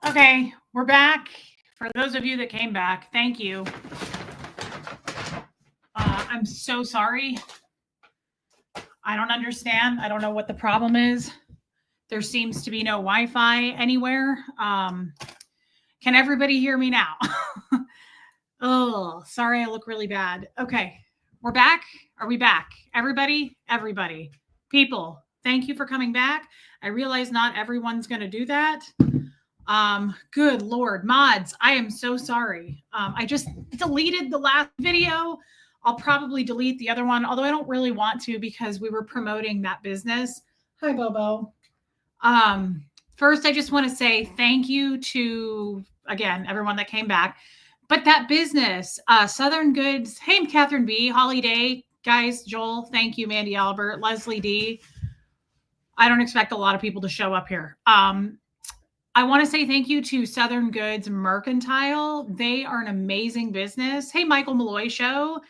Okay, we're back. For those of you that came back, thank you. I'm so sorry. I don't understand. I don't know what the problem is. There seems to be no Wi-Fi anywhere. Can everybody hear me now? Oh, sorry, I look really bad. Okay, we're back. Are we back? Everybody. People, thank you for coming back. I realize not everyone's going to do that. Good Lord, mods, I am so sorry. I just deleted the last video. I'll probably delete the other one, although I don't really want to because we were promoting that business. Hi, Bobo. First, I just want to say thank you to, again, everyone that came back. But that business, Southern Goods, hey, Catherine B, Holly Day, guys, Joel, thank you, Mandy Albert, Leslie D. I don't expect a lot of people to show up here. I want to say thank you to Southern Goods Mercantile. They are an amazing business. Hey, Michael Malloy Show.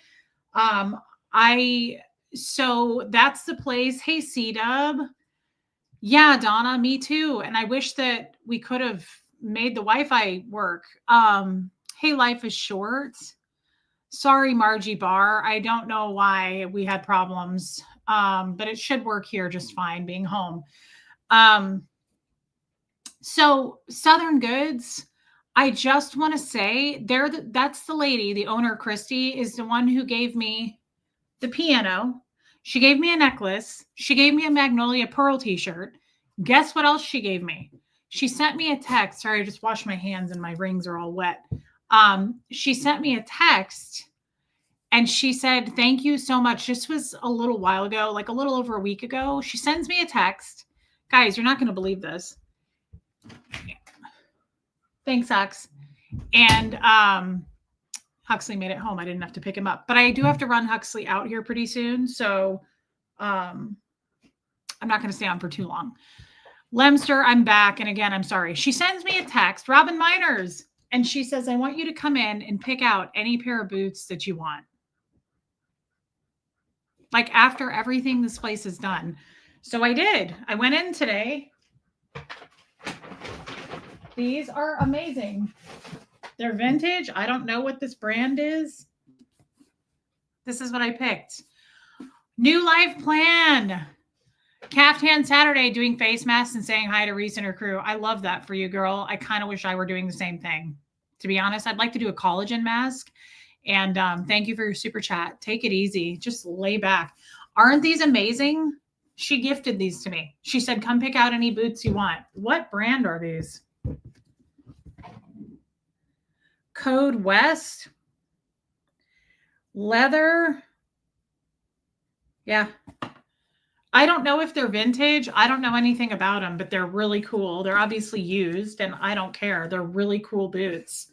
So that's the place. Hey, C-Dub. Yeah, Donna, me too. And I wish that we could have made the Wi-Fi work. Hey, life is short. Sorry, Margie Barr. I don't know why we had problems, but it should work here just fine being home. So Southern Goods, I just want to say that's the lady, the owner, Christy, is the one who gave me the piano. She gave me a necklace. She gave me a Magnolia Pearl t-shirt. Guess what else she gave me? She sent me a text. Sorry, I just washed my hands and my rings are all wet. She sent me a text and she said, thank you so much. This was a little while ago, like a little over a week ago. She sends me a text. Guys, you're not going to believe this. Thanks, Hux. And Huxley made it home. I didn't have to pick him up. But I do have to run Huxley out here pretty soon. So I'm not going to stay on for too long. Lemster, I'm back. And again, I'm sorry. She sends me a text, Robin Miners. And she says, I want you to come in and pick out any pair of boots that you want. Like after everything this place is done. So I did. I went in today. These are amazing. They're vintage. I don't know what this brand is. This is what I picked. New Life Plan. Caftan Saturday doing face masks and saying hi to Reese and her crew. I love that for you, girl. I kind of wish I were doing the same thing. To be honest, I'd like to do a collagen mask. And thank you for your super chat. Take it easy. Just lay back. Aren't these amazing? She gifted these to me. She said, come pick out any boots you want. What brand are these? Code West. Leather. Yeah. I don't know if they're vintage. I don't know anything about them, but they're really cool. They're obviously used, and I don't care. They're really cool boots.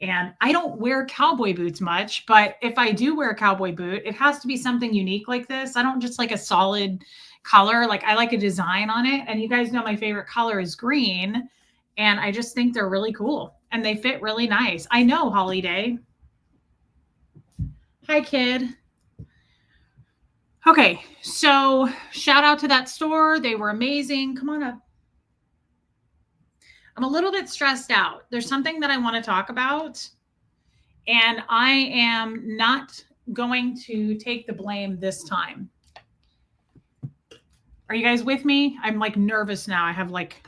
And I don't wear cowboy boots much, but if I do wear a cowboy boot, it has to be something unique like this. I don't just like a solid color. Like I like a design on it. And you guys know my favorite color is green. And I just think they're really cool. And they fit really nice. I know, Holly Day. Hi, kid. Okay, so shout out to that store. They were amazing. Come on up. I'm a little bit stressed out. There's something that I want to talk about, and I am not going to take the blame this time. Are you guys with me? I'm like nervous now. I'm like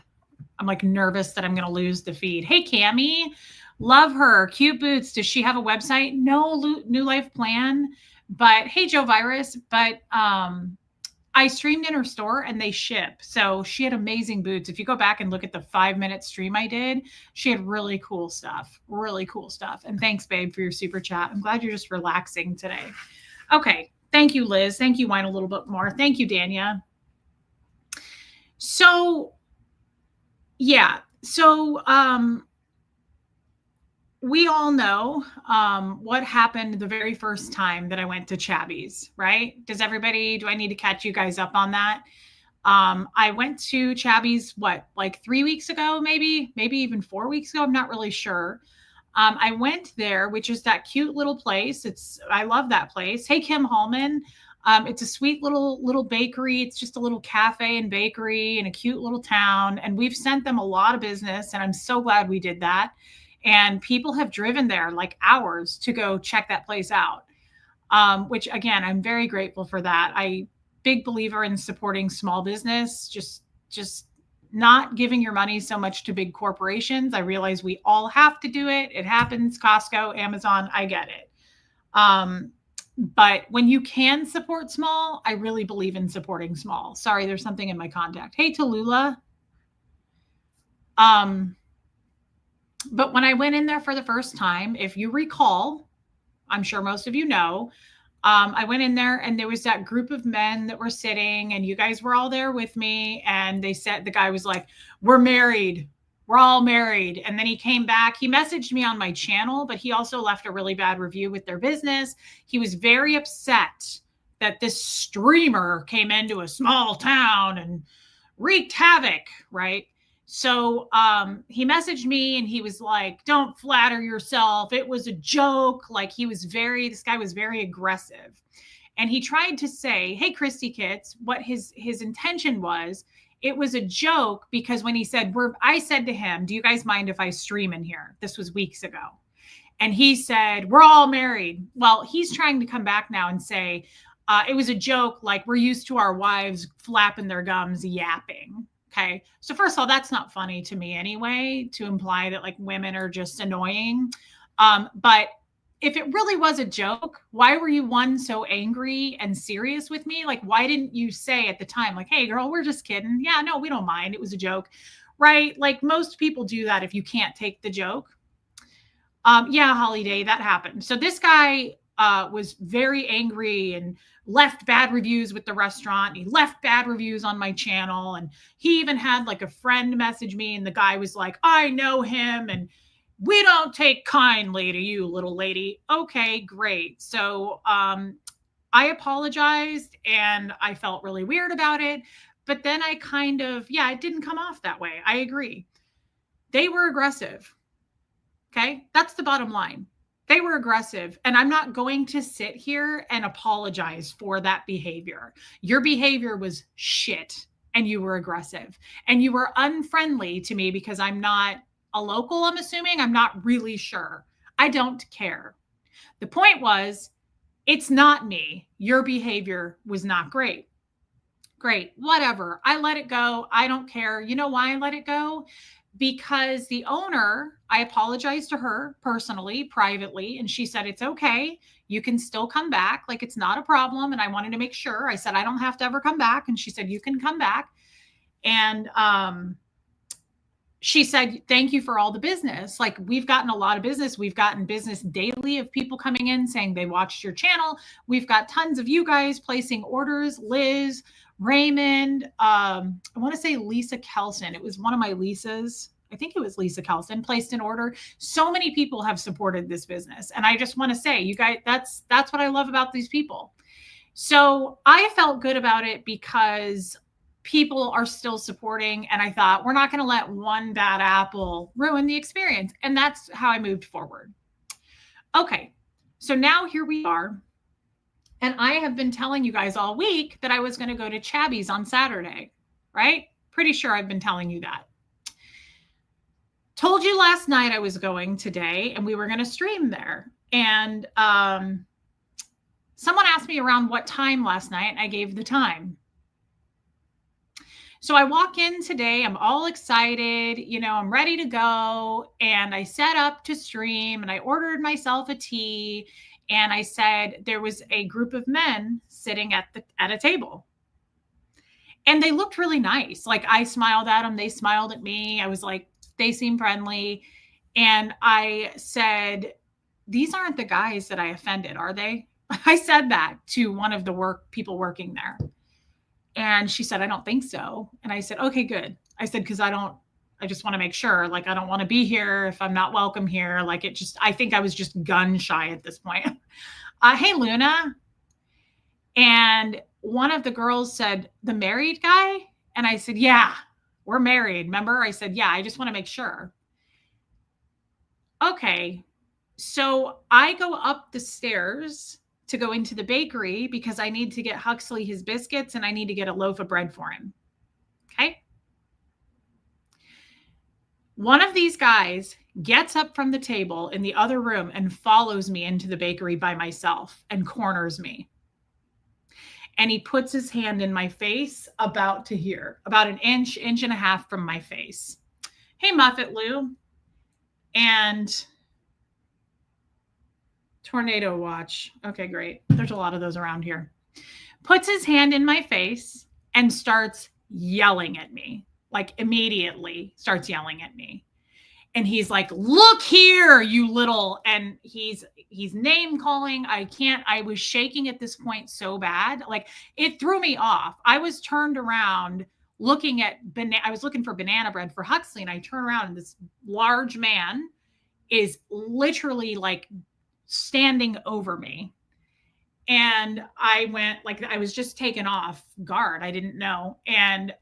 nervous that I'm going to lose the feed. Hey, Cammie, love her. Cute boots. Does she have a website? No, New Life Plan. But hey, Joe Virus. But I streamed in her store and they ship. So she had amazing boots. If you go back and look at the 5-minute stream I did, she had really cool stuff. Really cool stuff. And thanks, babe, for your super chat. I'm glad you're just relaxing today. Okay. Thank you, Liz. Thank you, Wine a Little Bit More. Thank you, Dania. So, yeah. So, we all know what happened the very first time that I went to Chabby's, right? Do I need to catch you guys up on that? I went to Chabby's, like 3 weeks ago, maybe even 4 weeks ago. I'm not really sure. I went there, which is that cute little place. I love that place. Hey, Kim Hallman. It's a sweet little bakery. It's just a little cafe and bakery in a cute little town. And we've sent them a lot of business. And I'm so glad we did that. And people have driven there like hours to go check that place out. Which again, I'm very grateful for that. I big believer in supporting small business, just not giving your money so much to big corporations. I realize we all have to do it. It happens, Costco, Amazon, I get it. But when you can support small, I really believe in supporting small. Sorry, there's something in my contact. Hey, Tallulah. But when I went in there for the first time, if you recall, I'm sure most of you know, I went in there and there was that group of men that were sitting and you guys were all there with me. And they said, the guy was like, we're married. We're all married. And then he came back. He messaged me on my channel, but he also left a really bad review with their business. He was very upset that this streamer came into a small town and wreaked havoc, right? So he messaged me and he was like, don't flatter yourself. It was a joke. Like this guy was very aggressive. And he tried to say, hey, Christy Kits, what his intention was, it was a joke because when he said, I said to him, do you guys mind if I stream in here? This was weeks ago. And he said, we're all married. Well, he's trying to come back now and say, it was a joke. Like we're used to our wives flapping their gums, yapping. Okay. So first of all, that's not funny to me anyway, to imply that like women are just annoying. But if it really was a joke, why were you so angry and serious with me? Like, why didn't you say at the time, like, hey girl, we're just kidding. Yeah, no, we don't mind. It was a joke, right? Like most people do that if you can't take the joke. Yeah, Holiday, that happened. So this guy was very angry and left bad reviews with the restaurant. He left bad reviews on my channel. And he even had like a friend message me and the guy was like, I know him and we don't take kindly to you, little lady. Okay, great. So I apologized and I felt really weird about it. But then I it didn't come off that way. I agree. They were aggressive. Okay, that's the bottom line. They were aggressive, and I'm not going to sit here and apologize for that behavior. Your behavior was shit, and you were aggressive, and you were unfriendly to me because I'm not a local, I'm assuming. I'm not really sure. I don't care. The point was, it's not me. Your behavior was not great. Great, whatever. I let it go. I don't care. You know why I let it go? Because the owner, I apologized to her personally, privately, and she said, it's okay. You can still come back. Like, it's not a problem. And I wanted to make sure. I said, I don't have to ever come back. And she said, you can come back. And she said, thank you for all the business. Like, we've gotten a lot of business. We've gotten business daily of people coming in saying they watched your channel. We've got tons of you guys placing orders. Liz, Raymond, I want to say Lisa Kelson. It was one of my Lisas. I think it was Lisa Kelson placed an order. So many people have supported this business. And I just want to say, you guys, that's what I love about these people. So I felt good about it because people are still supporting. And I thought, we're not going to let one bad apple ruin the experience. And that's how I moved forward. Okay. So now here we are. And I have been telling you guys all week that I was going to go to Chabby's on Saturday, right? Pretty sure I've been telling you that. Told you last night I was going today and we were going to stream there. And someone asked me around what time last night and I gave the time. So I walk in today, I'm all excited, I'm ready to go. And I set up to stream and I ordered myself a tea. And I said, there was a group of men sitting at a table and they looked really nice. Like I smiled at them. They smiled at me. I was like, they seem friendly. And I said, these aren't the guys that I offended, are they? I said that to one of the people working there. And she said, I don't think so. And I said, okay, good. I said, because I just want to make sure, like, I don't want to be here if I'm not welcome here. Like I think I was just gun shy at this point. Hey, Luna. And one of the girls said, the married guy? And I said, yeah, we're married. Remember? I said, yeah, I just want to make sure. Okay. So I go up the stairs to go into the bakery because I need to get Huxley his biscuits and I need to get a loaf of bread for him. Okay. One of these guys gets up from the table in the other room and follows me into the bakery by myself and corners me. And he puts his hand in my face about to here, about an inch and a half from my face. Hey, Muffet Lou. And tornado watch. Okay, great. There's a lot of those around here. Puts his hand in my face and starts yelling at me. Like immediately starts yelling at me. And he's like, look here, you little, and he's name calling. I was shaking at this point so bad. Like it threw me off. I was turned around looking at, I was looking for banana bread for Huxley, and I turn around and this large man is literally like standing over me. And I went like, I was just taken off guard. I didn't know. And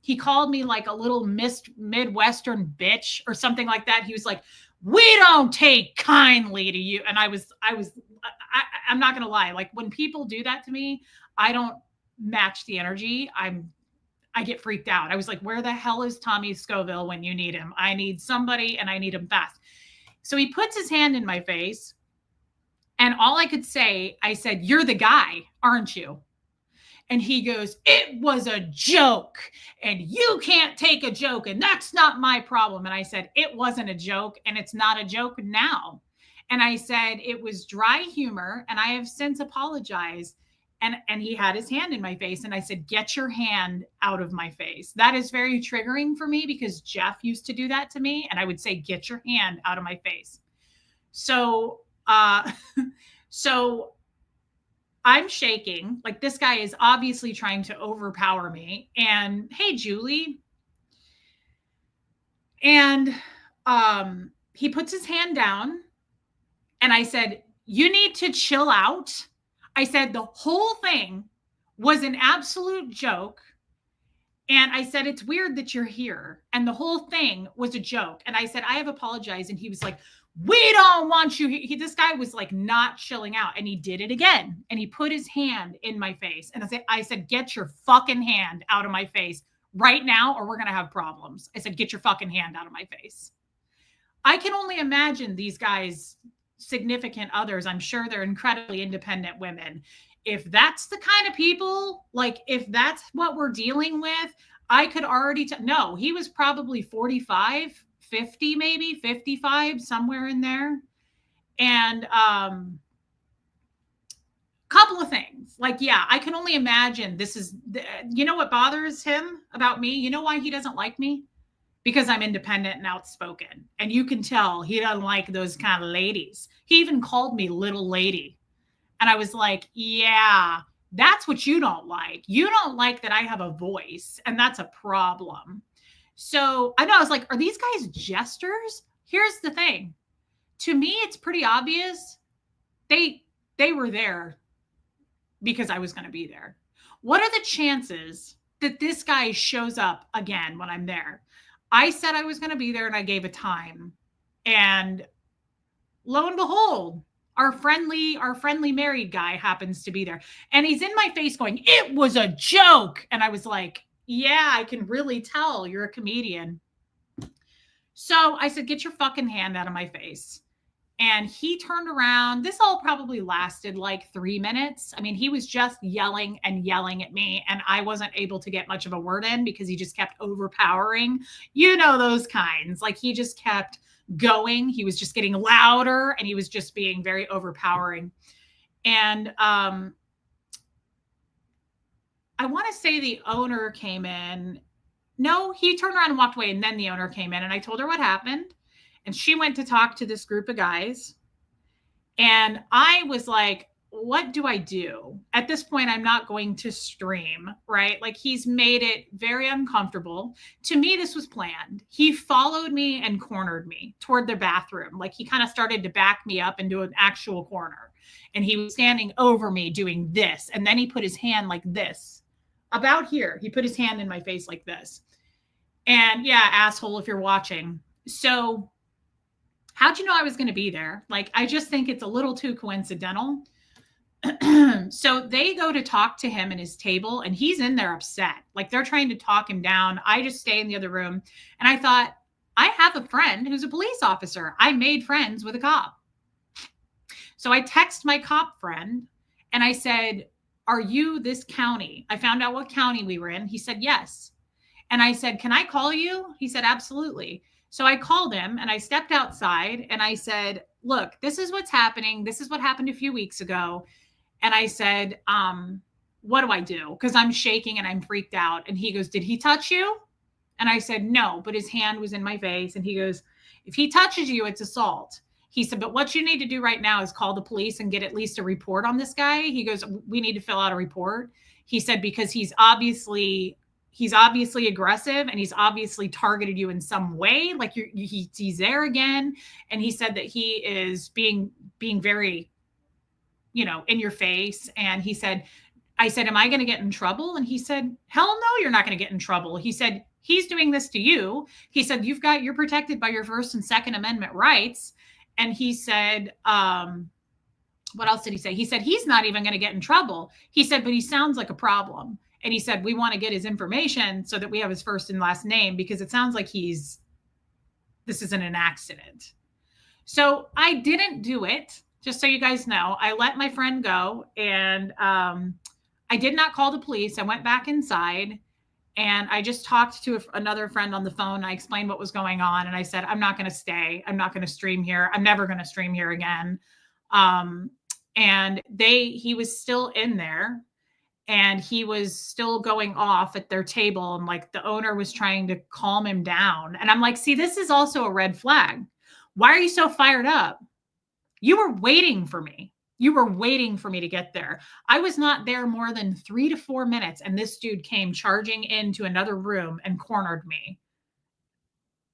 he called me like a little Midwestern bitch or something like that. He was like, we don't take kindly to you. And I'm not going to lie. Like when people do that to me, I don't match the energy. I get freaked out. I was like, where the hell is Tommy Scoville when you need him? I need somebody and I need him fast. So he puts his hand in my face. And all I could say, I said, you're the guy, aren't you? And he goes, it was a joke and you can't take a joke and that's not my problem. And I said, it wasn't a joke and it's not a joke now. And I said, it was dry humor and I have since apologized. And he had his hand in my face and I said, get your hand out of my face. That is very triggering for me because Jeff used to do that to me. And I would say, get your hand out of my face. So I'm shaking. Like this guy is obviously trying to overpower me. And hey, Julie. And he puts his hand down and I said, you need to chill out. I said, the whole thing was an absolute joke. And I said, it's weird that you're here. And the whole thing was a joke. And I said, I have apologized. And he was like, we don't want you. This guy was like not chilling out. And he did it again. And he put his hand in my face. And I said, get your fucking hand out of my face right now, or we're going to have problems. I said, get your fucking hand out of my face. I can only imagine these guys' significant others. I'm sure they're incredibly independent women. If that's the kind of people, like if that's what we're dealing with, I could already no, he was probably 45, 50, maybe 55, somewhere in there. And couple of things like, yeah, I can only imagine this is, you know what bothers him about me? You know why he doesn't like me? Because I'm independent and outspoken. And you can tell he doesn't like those kind of ladies. He even called me little lady. And I was like, yeah, that's what you don't like. You don't like that I have a voice, and that's a problem. So I know, I was like, are these guys jesters? Here's the thing. To me, it's pretty obvious. They were there because I was going to be there. What are the chances that this guy shows up again when I'm there? I said I was going to be there and I gave a time. And lo and behold, our friendly married guy happens to be there. And he's in my face going, it was a joke. And I was like, yeah, I can really tell you're a comedian. So I said, get your fucking hand out of my face. And he turned around. This all probably lasted like 3 minutes. I mean, he was just yelling and yelling at me. And I wasn't able to get much of a word in because he just kept overpowering. You know, those kinds. Like he just kept going. He was just getting louder and he was just being very overpowering. And I want to say the owner came in. No, he turned around and walked away. And then the owner came in and I told her what happened. And she went to talk to this group of guys. And I was like, what do I do? At this point, I'm not going to stream, right? Like he's made it very uncomfortable. To me, this was planned. He followed me and cornered me toward the bathroom. Like he kind of started to back me up into an actual corner. And he was standing over me doing this. And then he put his hand like this. About here, he put his hand in my face like this. And yeah, asshole, if you're watching. So how'd you know I was going to be there? Like, I just think it's a little too coincidental. So they go to talk to him in his table, and he's in there upset. Like they're trying to talk him down. I just stay in the other room. And I thought, I have a friend who's a police officer. I made friends with a cop. So I text my cop friend and I said, "Are you this county?" I found out what county we were in. He said, "Yes." And I said, "Can I call you?" He said, "Absolutely." So I called him and I stepped outside and I said, "Look, this is what's happening. This is what happened a few weeks ago." And I said, "What do I do?" Because I'm shaking and I'm freaked out. And he goes, "Did he touch you?" And I said, "No," but his hand was in my face. And he goes, "If he touches you, it's assault." He said, "But what you need to do right now is call the police and get at least a report on this guy." He goes, "We need to fill out a report." He said, "Because he's obviously aggressive and he's obviously targeted you in some way. Like he's there again." And he said that he is being very, in your face. And he said, I said, "Am I going to get in trouble?" And he said, "Hell no, you're not going to get in trouble." He said, "He's doing this to you." He said, "You're protected by your First and Second Amendment rights." And he said, what else did he say? He said, "He's not even going to get in trouble." He said, "But he sounds like a problem." And he said, "We want to get his information so that we have his first and last name, because it sounds like this isn't an accident." So I didn't do it. Just so you guys know, I let my friend go, and I did not call the police. I went back inside and I just talked to another friend on the phone. I explained what was going on. And I said, "I'm not going to stay. I'm not going to stream here. I'm never going to stream here again." Um, and he was still in there and he was still going off at their table. And like the owner was trying to calm him down. And I'm like, see, this is also a red flag. Why are you so fired up? You were waiting for me. You were waiting for me to get there. I was not there more than 3 to 4 minutes. And this dude came charging into another room and cornered me.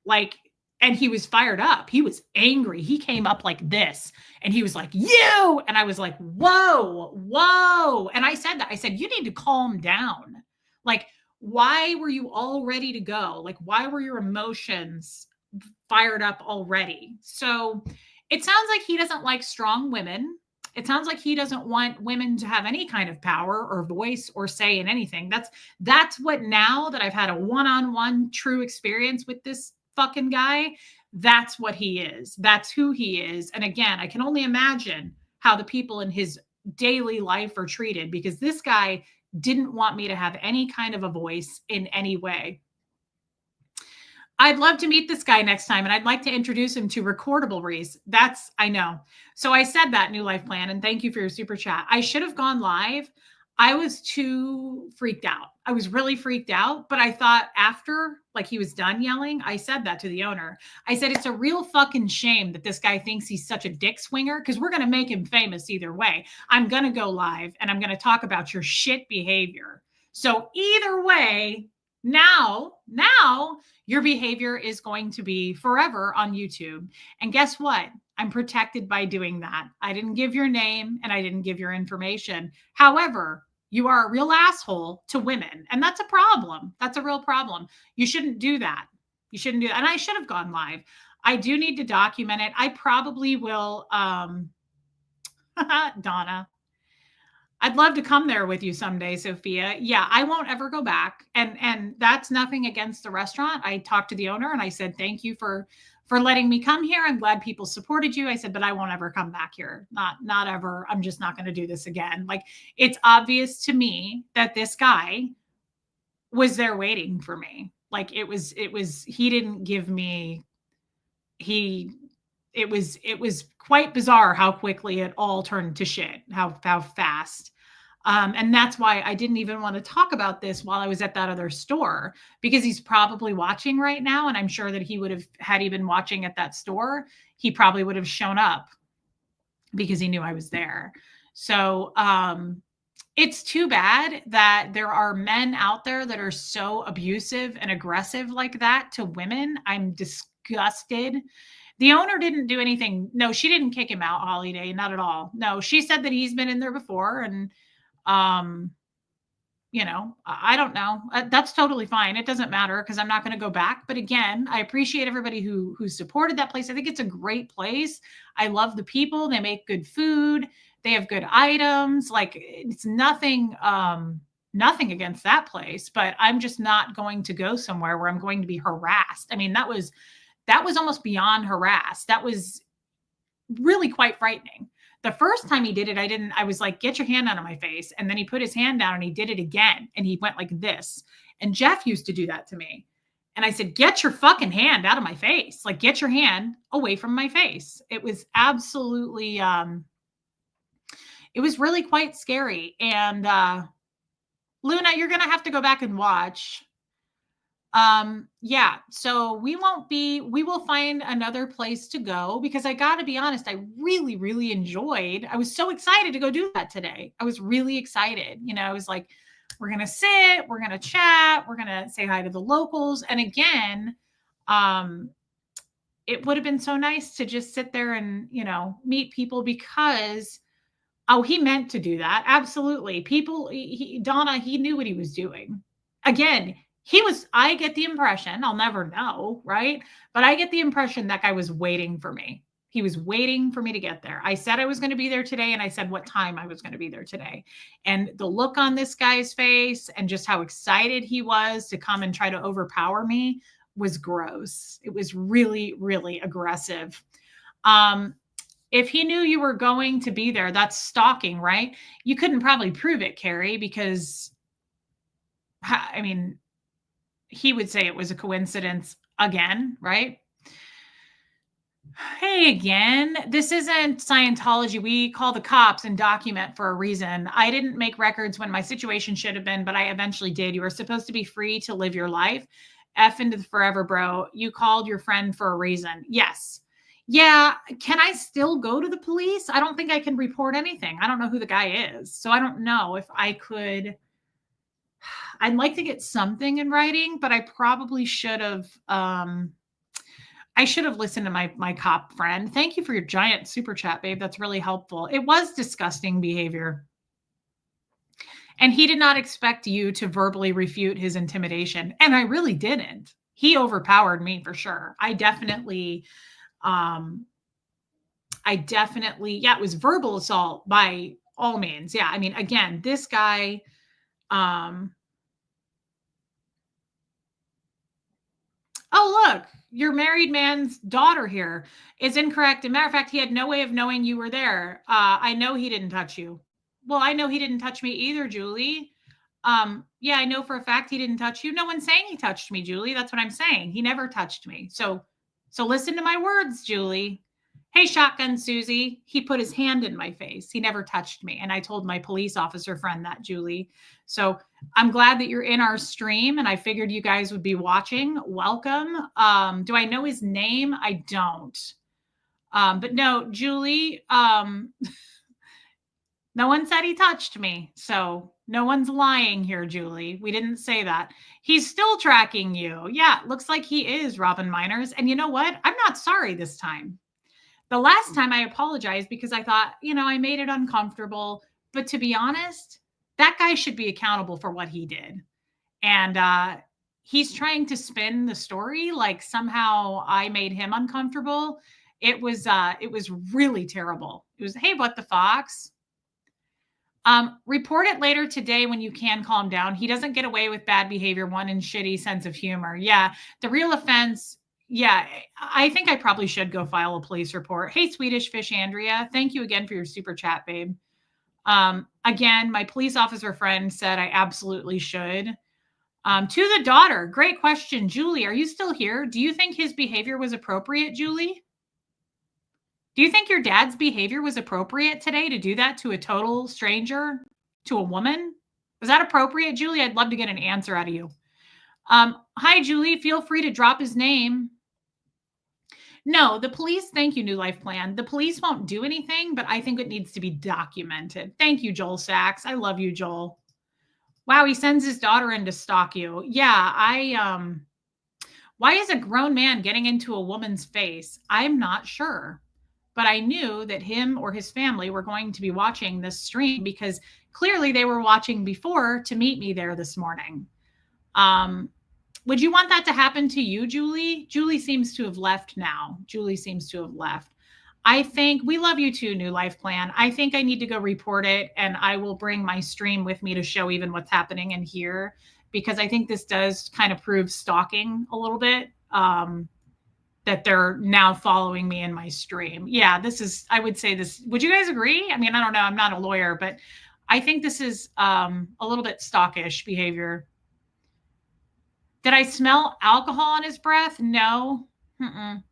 Like, and he was fired up. He was angry. He came up like this and he was like, "You." And I was like, "Whoa, whoa." And I said that. I said, "You need to calm down. Like, why were you all ready to go? Like, why were your emotions fired up already?" So it sounds like he doesn't like strong women. It sounds like he doesn't want women to have any kind of power or voice or say in anything. That's what, now that I've had a one-on-one true experience with this fucking guy, that's what he is. That's who he is. And again, I can only imagine how the people in his daily life are treated, because this guy didn't want me to have any kind of a voice in any way. I'd love to meet this guy next time, and I'd like to introduce him to recordable Reese. I know. So I said that, New Life Plan, and thank you for your super chat. I should have gone live. I was too freaked out. I was really freaked out, but I thought after, like, he was done yelling, I said that to the owner. I said, "It's a real fucking shame that this guy thinks he's such a dick swinger, because we're going to make him famous either way. I'm going to go live and I'm going to talk about your shit behavior. So either way, now your behavior is going to be forever on YouTube. And guess what? I'm protected by doing that. I didn't give your name and I didn't give your information. However, you are a real asshole to women. And that's a problem. That's a real problem. You shouldn't do that. You shouldn't do that. And I should have gone live. I do need to document it. I probably will. Donna, I'd love to come there with you someday, Sophia. Yeah, I won't ever go back. And that's nothing against the restaurant. I talked to the owner and I said, "Thank you for letting me come here. I'm glad people supported you." I said, "But I won't ever come back here. Not ever. I'm just not going to do this again." Like, it's obvious to me that this guy was there waiting for me. Like, he didn't give me it was quite bizarre how quickly it all turned to shit, how fast. And that's why I didn't even want to talk about this while I was at that other store, because he's probably watching right now. And I'm sure that he would have, had he been watching at that store, he probably would have shown up because he knew I was there. So it's too bad that there are men out there that are so abusive and aggressive like that to women. I'm disgusted. The owner didn't do anything. No, she didn't kick him out, Holiday. Not at all. No, she said that he's been in there before. And, I don't know. That's totally fine. It doesn't matter because I'm not going to go back. But again, I appreciate everybody who supported that place. I think it's a great place. I love the people. They make good food. They have good items. Like it's nothing against that place, but I'm just not going to go somewhere where I'm going to be harassed. I mean, that was almost beyond harassed. That was really quite frightening. The first time he did it, I was like, get your hand out of my face. And then he put his hand down and he did it again. And he went like this. And Jeff used to do that to me. And I said, get your fucking hand out of my face. Like, get your hand away from my face. It was absolutely, it was really quite scary. And Luna, you're going to have to go back and watch. Yeah, so we will find another place to go because I got to be honest, I really, really enjoyed. I was so excited to go do that today. I was really excited. I was like, we're going to sit, we're going to chat, we're going to say hi to the locals. And again, it would have been so nice to just sit there and, meet people because he meant to do that. Absolutely. People, Donna, he knew what he was doing. Again, I get the impression, I'll never know, right? But I get the impression that guy was waiting for me. He was waiting for me to get there. I said I was going to be there today, and I said what time I was going to be there today. And the look on this guy's face and just how excited he was to come and try to overpower me was gross. It was really, really aggressive. If he knew you were going to be there, that's stalking, right? You couldn't probably prove it, Carrie, because, I mean, he would say it was a coincidence again, right? Hey, again, this isn't Scientology. We call the cops and document for a reason. I didn't make records when my situation should have been, but I eventually did. You were supposed to be free to live your life. F into the forever, bro. You called your friend for a reason. Yes. Yeah. Can I still go to the police? I don't think I can report anything. I don't know who the guy is. So I don't know if I could. I'd like to get something in writing, but I probably should have. I should have listened to my cop friend. Thank you for your giant super chat, babe. That's really helpful. It was disgusting behavior. And he did not expect you to verbally refute his intimidation. And I really didn't. He overpowered me for sure. I definitely, it was verbal assault by all means. Yeah. I mean, again, this guy, oh, look, your married man's daughter here is incorrect. As a matter of fact, he had no way of knowing you were there. I know he didn't touch you. Well, I know he didn't touch me either, Julie. Yeah, I know for a fact he didn't touch you. No one's saying he touched me, Julie. That's what I'm saying. He never touched me. So listen to my words, Julie. Hey, Shotgun Susie. He put his hand in my face. He never touched me. And I told my police officer friend that, Julie. So I'm glad that you're in our stream, and I figured you guys would be watching. Welcome. Do I know his name? I don't. But no, Julie, no one said he touched me. So no one's lying here, Julie. We didn't say that. He's still tracking you. Yeah, looks like he is, Robin Miners. And you know what? I'm not sorry this time. The last time I apologized because I thought, I made it uncomfortable. But to be honest, that guy should be accountable for what he did. And he's trying to spin the story like somehow I made him uncomfortable. It was really terrible. It was, hey, what the fox? Report it later today when you can calm down. He doesn't get away with bad behavior, one and shitty sense of humor. Yeah. The real offense. Yeah. I think I probably should go file a police report. Hey, Swedish Fish Andrea. Thank you again for your super chat, babe. Again, my police officer friend said I absolutely should. To the daughter. Great question. Julie, are you still here? Do you think his behavior was appropriate, Julie? Do you think your dad's behavior was appropriate today to do that to a total stranger, to a woman? Was that appropriate, Julie? I'd love to get an answer out of you. Hi, Julie. Feel free to drop his name. No, the police, thank you, New Life Plan. The police won't do anything, but I think it needs to be documented. Thank you, Joel Sachs. I love you, Joel. Wow, he sends his daughter in to stalk you. Yeah, why is a grown man getting into a woman's face? I'm not sure. But I knew that him or his family were going to be watching this stream because clearly they were watching before to meet me there this morning. Would you want that to happen to you, Julie? Julie seems to have left now. Julie seems to have left. I think we love you too, New Life Plan. I think I need to go report it, and I will bring my stream with me to show even what's happening in here, because I think this does kind of prove stalking a little bit. That they're now following me in my stream. Yeah, this is, I would say this, would you guys agree? I mean, I don't know. I'm not a lawyer, but I think this is a little bit stalkish behavior. Did I smell alcohol in his breath? No. Mm-mm.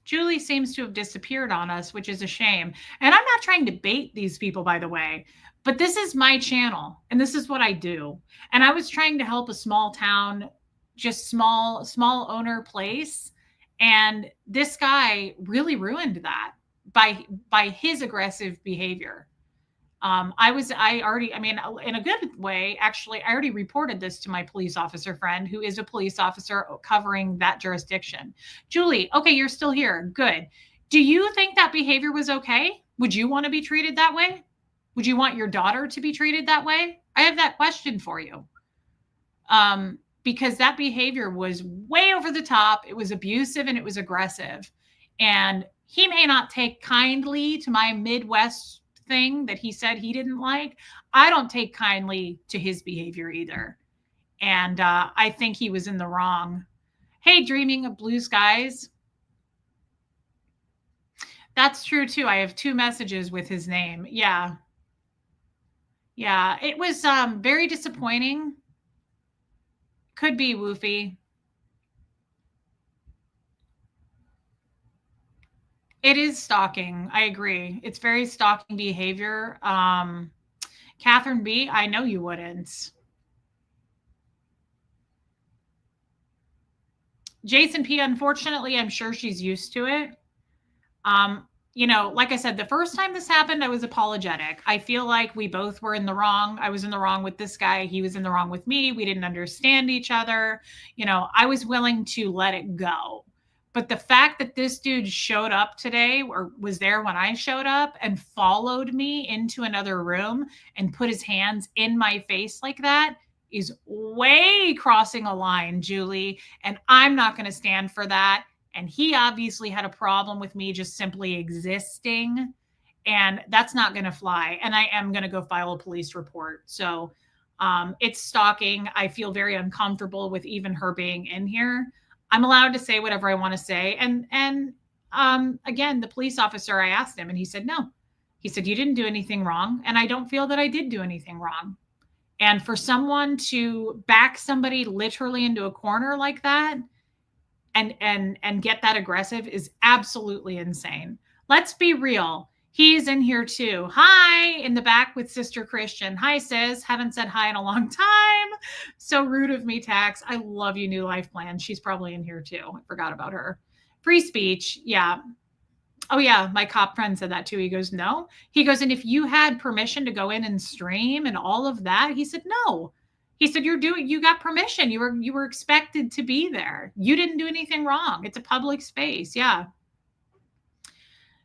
Julie seems to have disappeared on us, which is a shame. And I'm not trying to bait these people, by the way, but this is my channel and this is what I do. And I was trying to help a small town, just small owner place. And this guy really ruined that by his aggressive behavior. I mean, in a good way, actually, I already reported this to my police officer friend who is a police officer covering that jurisdiction. Julie, okay, you're still here. Good. Do you think that behavior was okay? Would you want to be treated that way? Would you want your daughter to be treated that way? I have that question for you. Because that behavior was way over the top. It was abusive and it was aggressive. And he may not take kindly to my Midwest thing that he said he didn't like. I don't take kindly to his behavior either. And I think he was in the wrong. Hey, dreaming of blue skies. That's true too. I have 2 messages with his name. Yeah. Yeah. It was very disappointing. Could be Woofy. It is stalking. I agree. It's very stalking behavior. Catherine B, I know you wouldn't. Jason P, unfortunately, I'm sure she's used to it. You know, like I said, the first time this happened, I was apologetic. I feel like we both were in the wrong. I was in the wrong with this guy. He was in the wrong with me. We didn't understand each other. You know, I was willing to let it go. But the fact that this dude showed up today or was there when I showed up and followed me into another room and put his hands in my face like that is way crossing a line, Julie. And I'm not going to stand for that. And he obviously had a problem with me just simply existing. And that's not going to fly. And I am going to go file a police report. So it's stalking. I feel very uncomfortable with even her being in here. I'm allowed to say whatever I want to say. And again, the police officer, I asked him and he said, no. He said, you didn't do anything wrong. And I don't feel that I did do anything wrong. And for someone to back somebody literally into a corner like that and get that aggressive is absolutely insane. Let's be real. He's in here too. Hi, in the back with Sister Christian. Hi, sis. Haven't said hi in a long time. So rude of me, Tax. I love you, New Life Plan. She's probably in here too. I forgot about her. Free speech. Yeah. Oh, yeah. My cop friend said that too. He goes, no. He goes, and if you had permission to go in and stream and all of that, he said, no. He said, you got permission. You were expected to be there. You didn't do anything wrong. It's a public space. Yeah.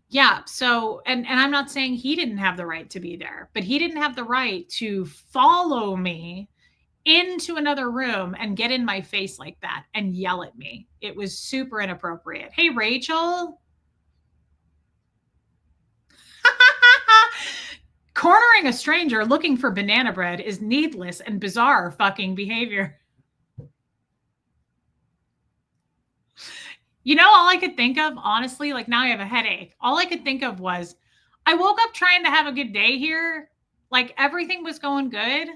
Yeah. So, and I'm not saying he didn't have the right to be there, but he didn't have the right to follow me into another room and get in my face like that and yell at me. It was super inappropriate. Hey, Rachel. Cornering a stranger looking for banana bread is needless and bizarre fucking behavior. You know, all I could think of, honestly, like now I have a headache. All I could think of was I woke up trying to have a good day here. Like everything was going good.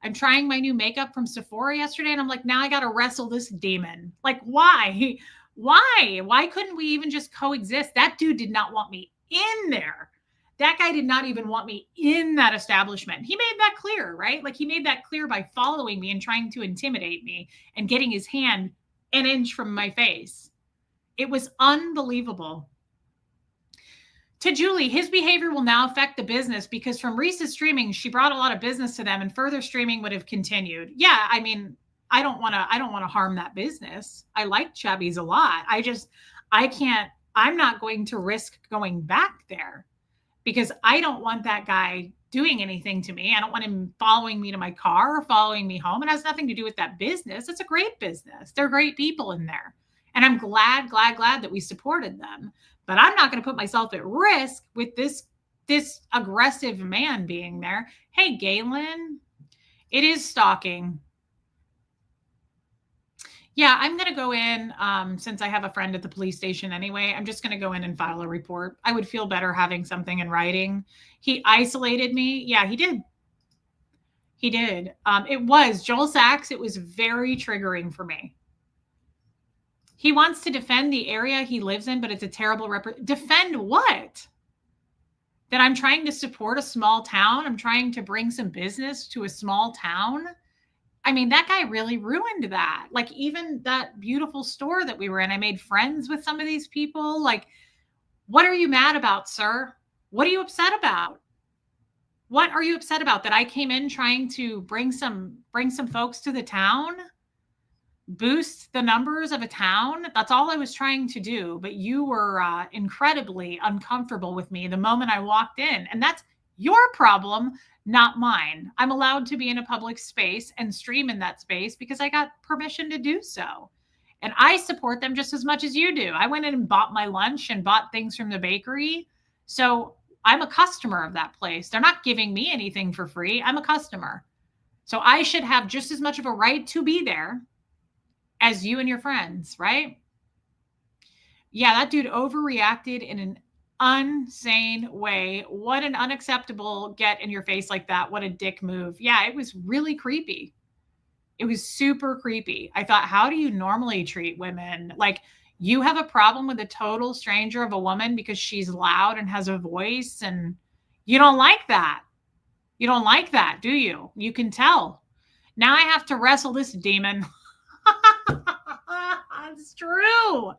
I'm trying my new makeup from Sephora yesterday. And I'm like, now I got to wrestle this demon. Like, why? Why couldn't we even just coexist? That dude did not want me in there. That guy did not even want me in that establishment. He made that clear, right? Like he made that clear by following me and trying to intimidate me and getting his hand an inch from my face. It was unbelievable. To Julie, his behavior will now affect the business because from Reese's streaming, she brought a lot of business to them and further streaming would have continued. Yeah, I mean, I don't want to harm that business. I like Chubby's a lot. I'm not going to risk going back there because I don't want that guy doing anything to me. I don't want him following me to my car or following me home. It has nothing to do with that business. It's a great business. They're great people in there. And I'm glad that we supported them. But I'm not going to put myself at risk with this aggressive man being there. Hey, Galen, it is stalking. Yeah, I'm going to go in, since I have a friend at the police station anyway, I'm just going to go in and file a report. I would feel better having something in writing. He isolated me. Yeah, he did. He did. It was Joel Sachs. It was very triggering for me. He wants to defend the area he lives in, but it's a terrible defend what? That I'm trying to support a small town. I'm trying to bring some business to a small town. I mean, that guy really ruined that. Like, even that beautiful store that we were in, I made friends with some of these people. Like, what are you mad about, sir? What are you upset about? What are you upset about? That I came in trying to bring some folks to the town? Boost the numbers of a town? That's all I was trying to do. But you were incredibly uncomfortable with me the moment I walked in. And that's your problem, not mine. I'm allowed to be in a public space and stream in that space because I got permission to do so. And I support them just as much as you do. I went in and bought my lunch and bought things from the bakery. So I'm a customer of that place. They're not giving me anything for free. I'm a customer. So I should have just as much of a right to be there as you and your friends, right? Yeah, that dude overreacted in an insane way. What an unacceptable get in your face like that. What a dick move. Yeah, it was really creepy. It was super creepy. I thought, how do you normally treat women? Like, you have a problem with a total stranger of a woman because she's loud and has a voice, and you don't like that. You don't like that, do you? You can tell. Now I have to wrestle this demon. It's true.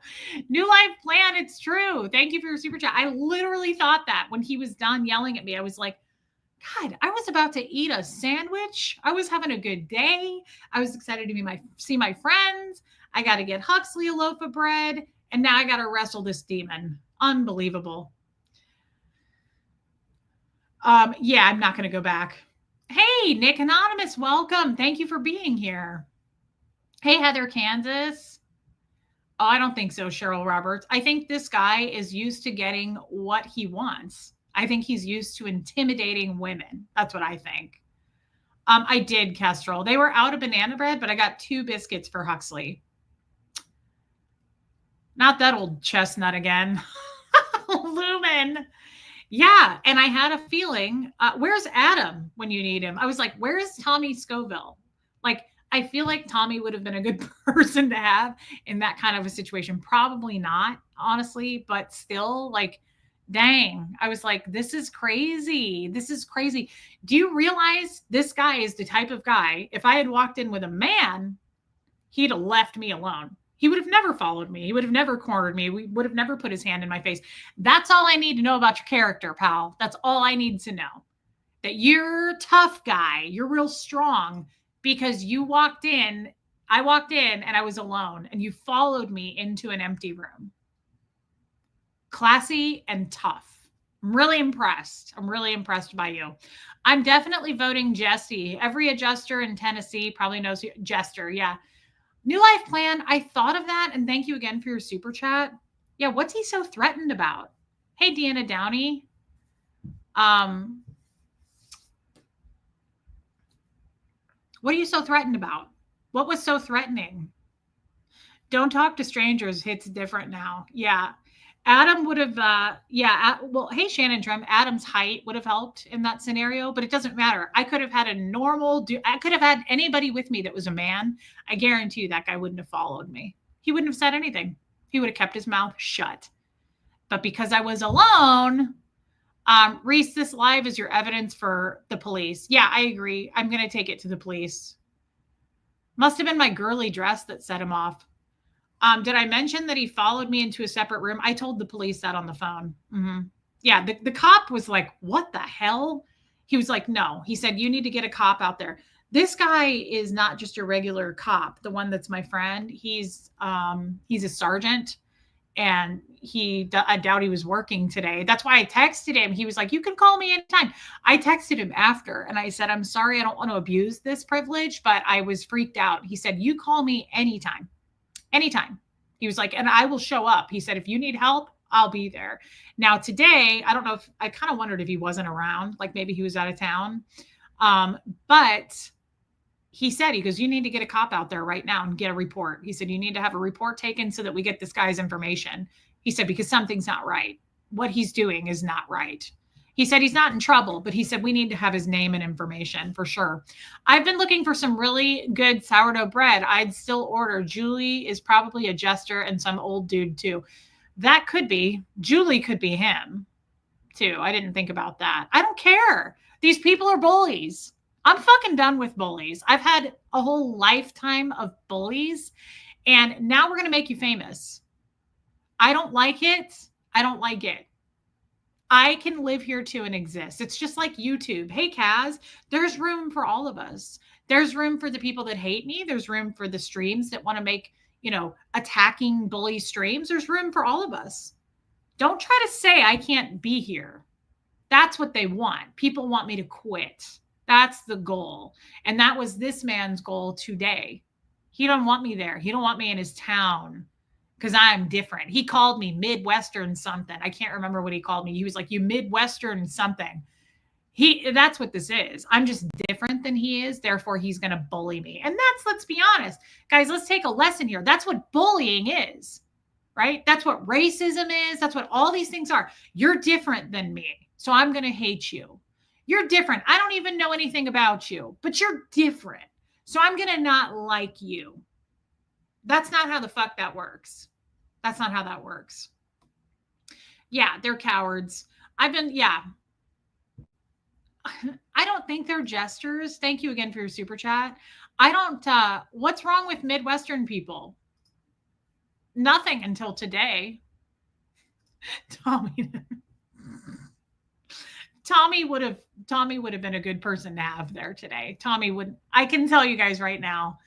New Life Plan, it's true. Thank you for your super chat. I literally thought that when he was done yelling at me. I was like, God, I was about to eat a sandwich. I was having a good day. I was excited to see my friends. I got to get Huxley a loaf of bread. And now I got to wrestle this demon. Unbelievable. Yeah, I'm not going to go back. Hey, Nick Anonymous, welcome. Thank you for being here. Hey, Heather Kansas. Oh, I don't think so, Cheryl Roberts. I think this guy is used to getting what he wants. I think he's used to intimidating women. That's what I think. I did, Kestrel. They were out of banana bread, but I got 2 biscuits for Huxley. Not that old chestnut again. Lumen. Yeah, and I had a feeling, where's Adam when you need him? I was like, where's Tommy Scoville? Like, I feel like Tommy would have been a good person to have in that kind of a situation. Probably not, honestly, but still, like, dang. I was like, this is crazy. This is crazy. Do you realize this guy is the type of guy, if I had walked in with a man, he'd have left me alone. He would have never followed me. He would have never cornered me. We would have never put his hand in my face. That's all I need to know about your character, pal. That's all I need to know. That you're a tough guy. You're real strong because you walked in. I walked in and I was alone and you followed me into an empty room. Classy and tough. I'm really impressed. I'm really impressed by you. I'm definitely voting Jesse. Every adjuster in Tennessee probably knows you. Jester. Yeah. New Life Plan, I thought of that, and thank you again for your super chat. Yeah, what's he so threatened about? Hey, Deanna Downey. What are you so threatened about? What was so threatening? Don't talk to strangers hits different now. Yeah. Adam would have, well, hey, Shannon Trim, Adam's height would have helped in that scenario, but it doesn't matter. I could have had I could have had anybody with me that was a man. I guarantee you that guy wouldn't have followed me. He wouldn't have said anything. He would have kept his mouth shut. But because I was alone, Reese, this live is your evidence for the police. Yeah, I agree. I'm going to take it to the police. Must have been my girly dress that set him off. Did I mention that he followed me into a separate room? I told the police that on the phone. Mm-hmm. Yeah, the cop was like, what the hell? He was like, no. He said, you need to get a cop out there. This guy is not just a regular cop. The one that's my friend, he's a sergeant, and I doubt he was working today. That's why I texted him. He was like, you can call me anytime. I texted him after, and I said, I'm sorry, I don't want to abuse this privilege, but I was freaked out. He said, you call me anytime. Anytime. He was like, and I will show up. He said, if you need help, I'll be there. Now, today, I don't know if I kind of wondered if he wasn't around, like maybe he was out of town. But he said, he goes, you need to get a cop out there right now and get a report. He said, you need to have a report taken so that we get this guy's information. He said, because something's not right. What he's doing is not right. He said he's not in trouble, but he said we need to have his name and information for sure. I've been looking for some really good sourdough bread. I'd still order. Julie is probably a jester and some old dude too. That could be. Julie could be him too. I didn't think about that. I don't care. These people are bullies. I'm fucking done with bullies. I've had a whole lifetime of bullies, and now we're going to make you famous. I don't like it. I don't like it. I can live here too and exist. It's just like YouTube. Hey, Kaz, there's room for all of us. There's room for the people that hate me. There's room for the streams that want to make, attacking bully streams. There's room for all of us. Don't try to say I can't be here. That's what they want. People want me to quit. That's the goal. And that was this man's goal today. He don't want me there. He don't want me in his town because I'm different. He called me Midwestern something. I can't remember what he called me. He was like, you Midwestern something. That's what this is. I'm just different than he is. Therefore, he's going to bully me. And let's be honest, guys, let's take a lesson here. That's what bullying is, right? That's what racism is. That's what all these things are. You're different than me. So I'm going to hate you. You're different. I don't even know anything about you, but you're different. So I'm going to not like you. That's not how the fuck that works. That's not how that works. Yeah, they're cowards. I don't think they're jesters. Thank you again for your super chat. What's wrong with Midwestern people? Nothing until today. Tommy would have been a good person to have there today. I can tell you guys right now,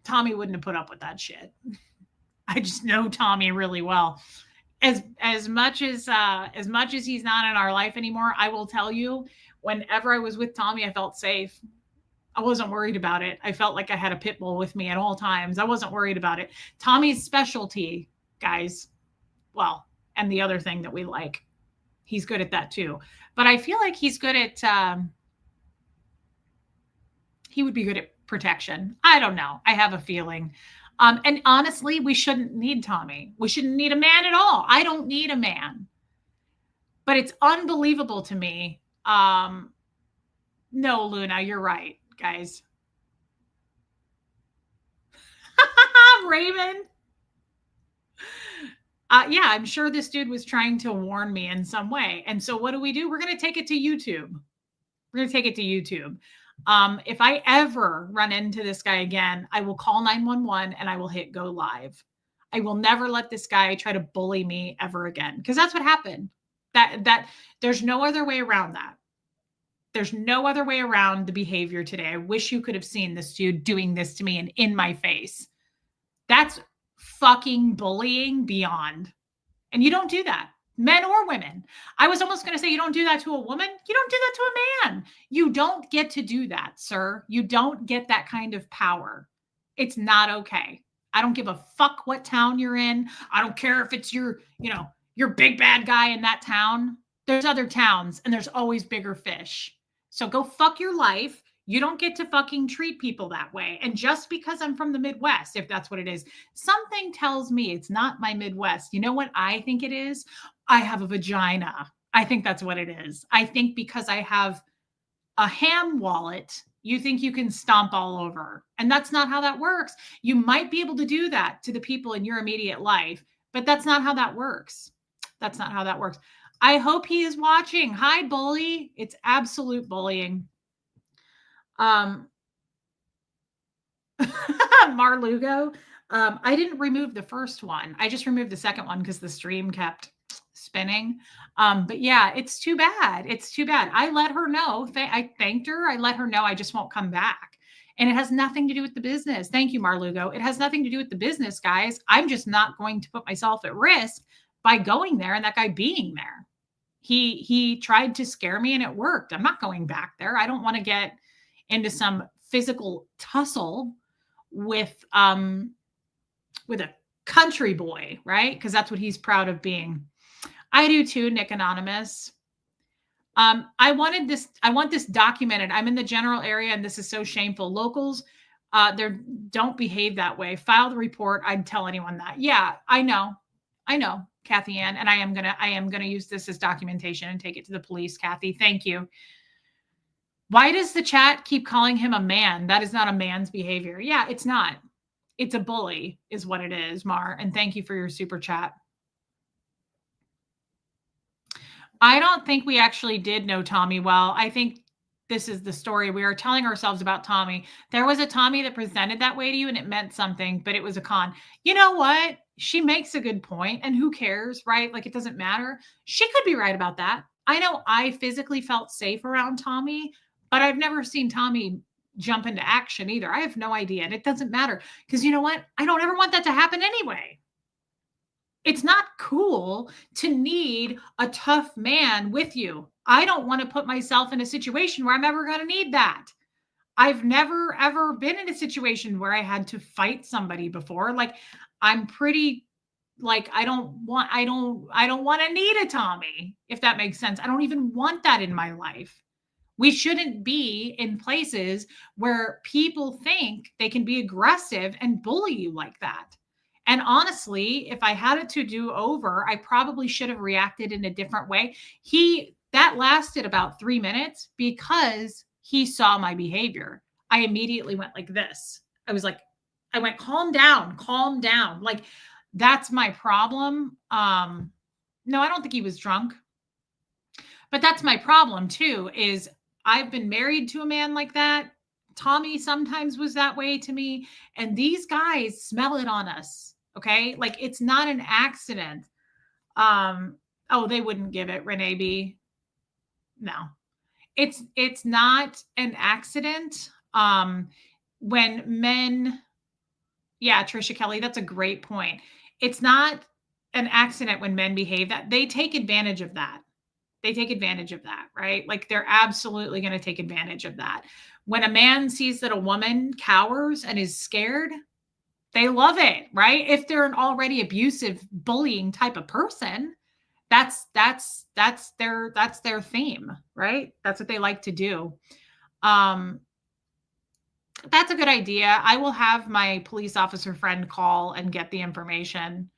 Tommy wouldn't have put up with that shit. I just know Tommy really well. As much as he's not in our life anymore, I will tell you, whenever I was with Tommy, I felt safe. I wasn't worried about it. I felt like I had a pit bull with me at all times. I wasn't worried about it. Tommy's specialty, guys, well, and the other thing that we like, he's good at that too. But I feel like he's good at, he would be good at protection. I don't know. I have a feeling. And honestly, we shouldn't need Tommy. We shouldn't need a man at all. I don't need a man. But it's unbelievable to me. No, Luna, you're right, guys. Raymond. Yeah, I'm sure this dude was trying to warn me in some way. And so what do? We're going to take it to YouTube. We're going to take it to YouTube. If I ever run into this guy again, I will call 911 and I will hit go live. I will never let this guy try to bully me ever again, because that's what happened. That there's no other way around that. There's no other way around the behavior today. I wish you could have seen this dude doing this to me and in my face. That's fucking bullying beyond. And you don't do that. Men or women. I was almost going to say you don't do that to a woman. You don't do that to a man. You don't get to do that, sir. You don't get that kind of power. It's not okay. I don't give a fuck what town you're in. I don't care if it's your big bad guy in that town. There's other towns and there's always bigger fish. So go fuck your life. You don't get to fucking treat people that way. And just because I'm from the Midwest, if that's what it is, something tells me it's not my Midwest. You know what I think it is? I have a vagina. I think that's what it is. I think because I have a ham wallet, you think you can stomp all over. And that's not how that works. You might be able to do that to the people in your immediate life, but that's not how that works. That's not how that works. I hope he is watching. Hi, bully. It's absolute bullying. Marlugo. I didn't remove the first one. I just removed the second one because the stream kept spinning. But yeah, it's too bad. It's too bad. I let her know. I thanked her. I let her know I just won't come back. And it has nothing to do with the business. Thank you, Marlugo. It has nothing to do with the business, guys. I'm just not going to put myself at risk by going there and that guy being there. He tried to scare me and it worked. I'm not going back there. I don't want to get into some physical tussle with with a country boy, right? Because that's what he's proud of being. I do too, Nick Anonymous. I want this documented. I'm in the general area and this is so shameful. Locals, they don't behave that way. File the report. I'd tell anyone that. Yeah, I know, Kathy Ann, and I am gonna use this as documentation and take it to the police. Kathy, thank you. Why does the chat keep calling him a man? That is not a man's behavior. Yeah, it's not. It's a bully, is what it is, Mar. And thank you for your super chat. I don't think we actually did know Tommy well. I think this is the story we are telling ourselves about Tommy. There was a Tommy that presented that way to you and it meant something, but it was a con. You know what? She makes a good point, and who cares, right? Like, it doesn't matter. She could be right about that. I know I physically felt safe around Tommy, but I've never seen Tommy jump into action either. I have no idea. And it doesn't matter because you know what? I don't ever want that to happen anyway. It's not cool to need a tough man with you. I don't want to put myself in a situation where I'm ever going to need that. I've never, ever been in a situation where I had to fight somebody before. Like, I'm pretty, like, I don't want to need a Tommy, if that makes sense. I don't even want that in my life. We shouldn't be in places where people think they can be aggressive and bully you like that. And honestly, if I had it to do over, I probably should have reacted in a different way. That lasted about 3 minutes because he saw my behavior. I immediately went like this. I went, calm down, calm down. Like, that's my problem. No, I don't think he was drunk. But that's my problem too, is I've been married to a man like that. Tommy sometimes was that way to me. And these guys smell it on us. Okay. Like, it's not an accident. Oh, they wouldn't give it, Renee B. No, it's not an accident. When men, yeah, Trisha Kelly, that's a great point. It's not an accident when men behave that. They take advantage of that. They take advantage of that, right? Like, they're absolutely going to take advantage of that. When a man sees that a woman cowers and is scared, they love it, right? If they're an already abusive, bullying type of person, that's their theme, right? That's what they like to do. That's a good idea. I will have my police officer friend call and get the information.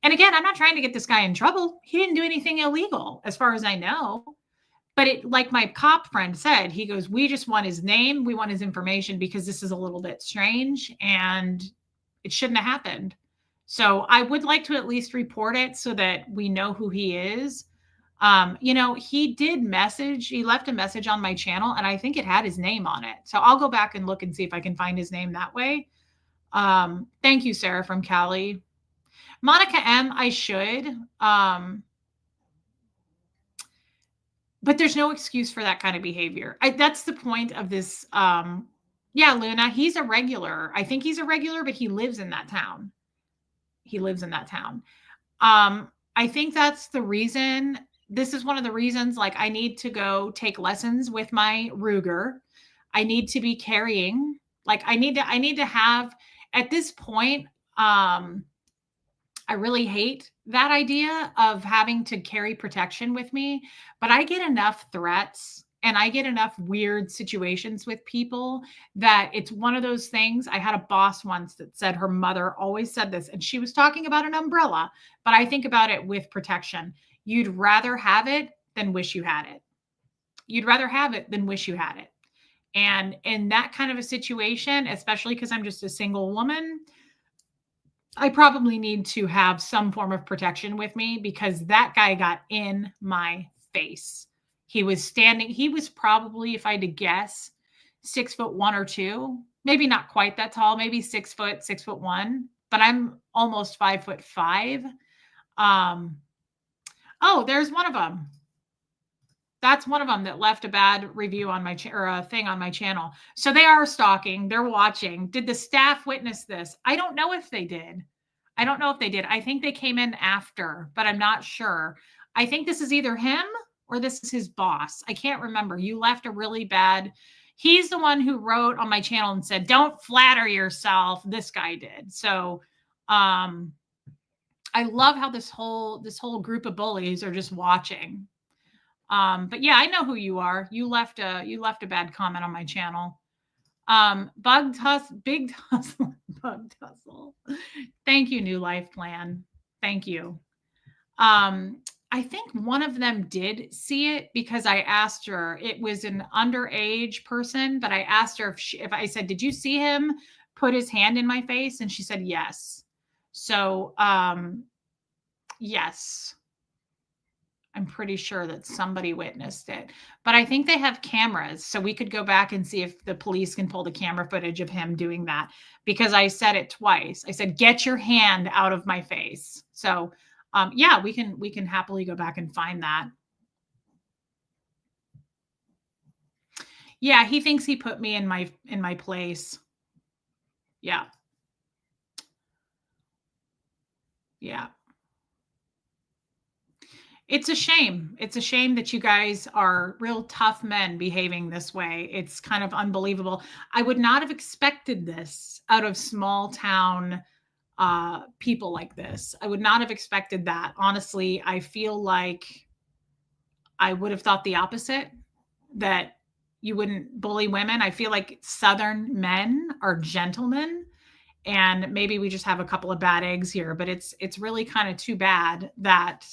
And again, I'm not trying to get this guy in trouble. He didn't do anything illegal, as far as I know. But it, like my cop friend said, he goes, we just want his name. We want his information because this is a little bit strange and it shouldn't have happened. So I would like to at least report it so that we know who he is. He left a message on my channel and I think it had his name on it. So I'll go back and look and see if I can find his name that way. Thank you, Sarah from Cali. Monica M, I should. But there's no excuse for that kind of behavior. That's the point of this. Yeah, Luna, he's a regular. I think he's a regular, but he lives in that town. I think that's the reason. This is one of the reasons, like, I need to go take lessons with my Ruger. I need to be carrying, like, I need to have, at this point, I really hate that idea of having to carry protection with me, but I get enough threats and I get enough weird situations with people that it's one of those things. I had a boss once that said her mother always said this, and she was talking about an umbrella, but I think about it with protection. You'd rather have it than wish you had it. You'd rather have it than wish you had it. And in that kind of a situation, especially because I'm just a single woman, I probably need to have some form of protection with me because that guy got in my face. He was probably, if I had to guess, 6'1" or 2, maybe not quite that tall, maybe 6 foot, 6'1", but I'm almost 5'5". Oh, there's one of them. That's one of them that left a bad review on my or a thing on my channel. So they are stalking. They're watching. Did the staff witness this? I don't know if they did. I think they came in after, but I'm not sure. I think this is either him or this is his boss. I can't remember. You left a really bad. He's the one who wrote on my channel and said, don't flatter yourself. This guy did. So I love how this whole group of bullies are just watching. But yeah, I know who you are. You left a bad comment on my channel. Big tussle, bug tussle. Thank you, New Life Plan. Thank you. I think one of them did see it because I asked her. It was an underage person, but I asked her if I said, "Did you see him put his hand in my face?" And she said yes. So, yes. I'm pretty sure that somebody witnessed it. But I think they have cameras, so we could go back and see if the police can pull the camera footage of him doing that, because I said it twice. I said, "Get your hand out of my face." So, yeah, we can happily go back and find that. Yeah, he thinks he put me in my place. Yeah. Yeah. It's a shame. It's a shame that you guys are real tough men behaving this way. It's kind of unbelievable. I would not have expected this out of small town people like this. I would not have expected that. Honestly, I feel like I would have thought the opposite, that you wouldn't bully women. I feel like Southern men are gentlemen, and maybe we just have a couple of bad eggs here, but it's really kind of too bad that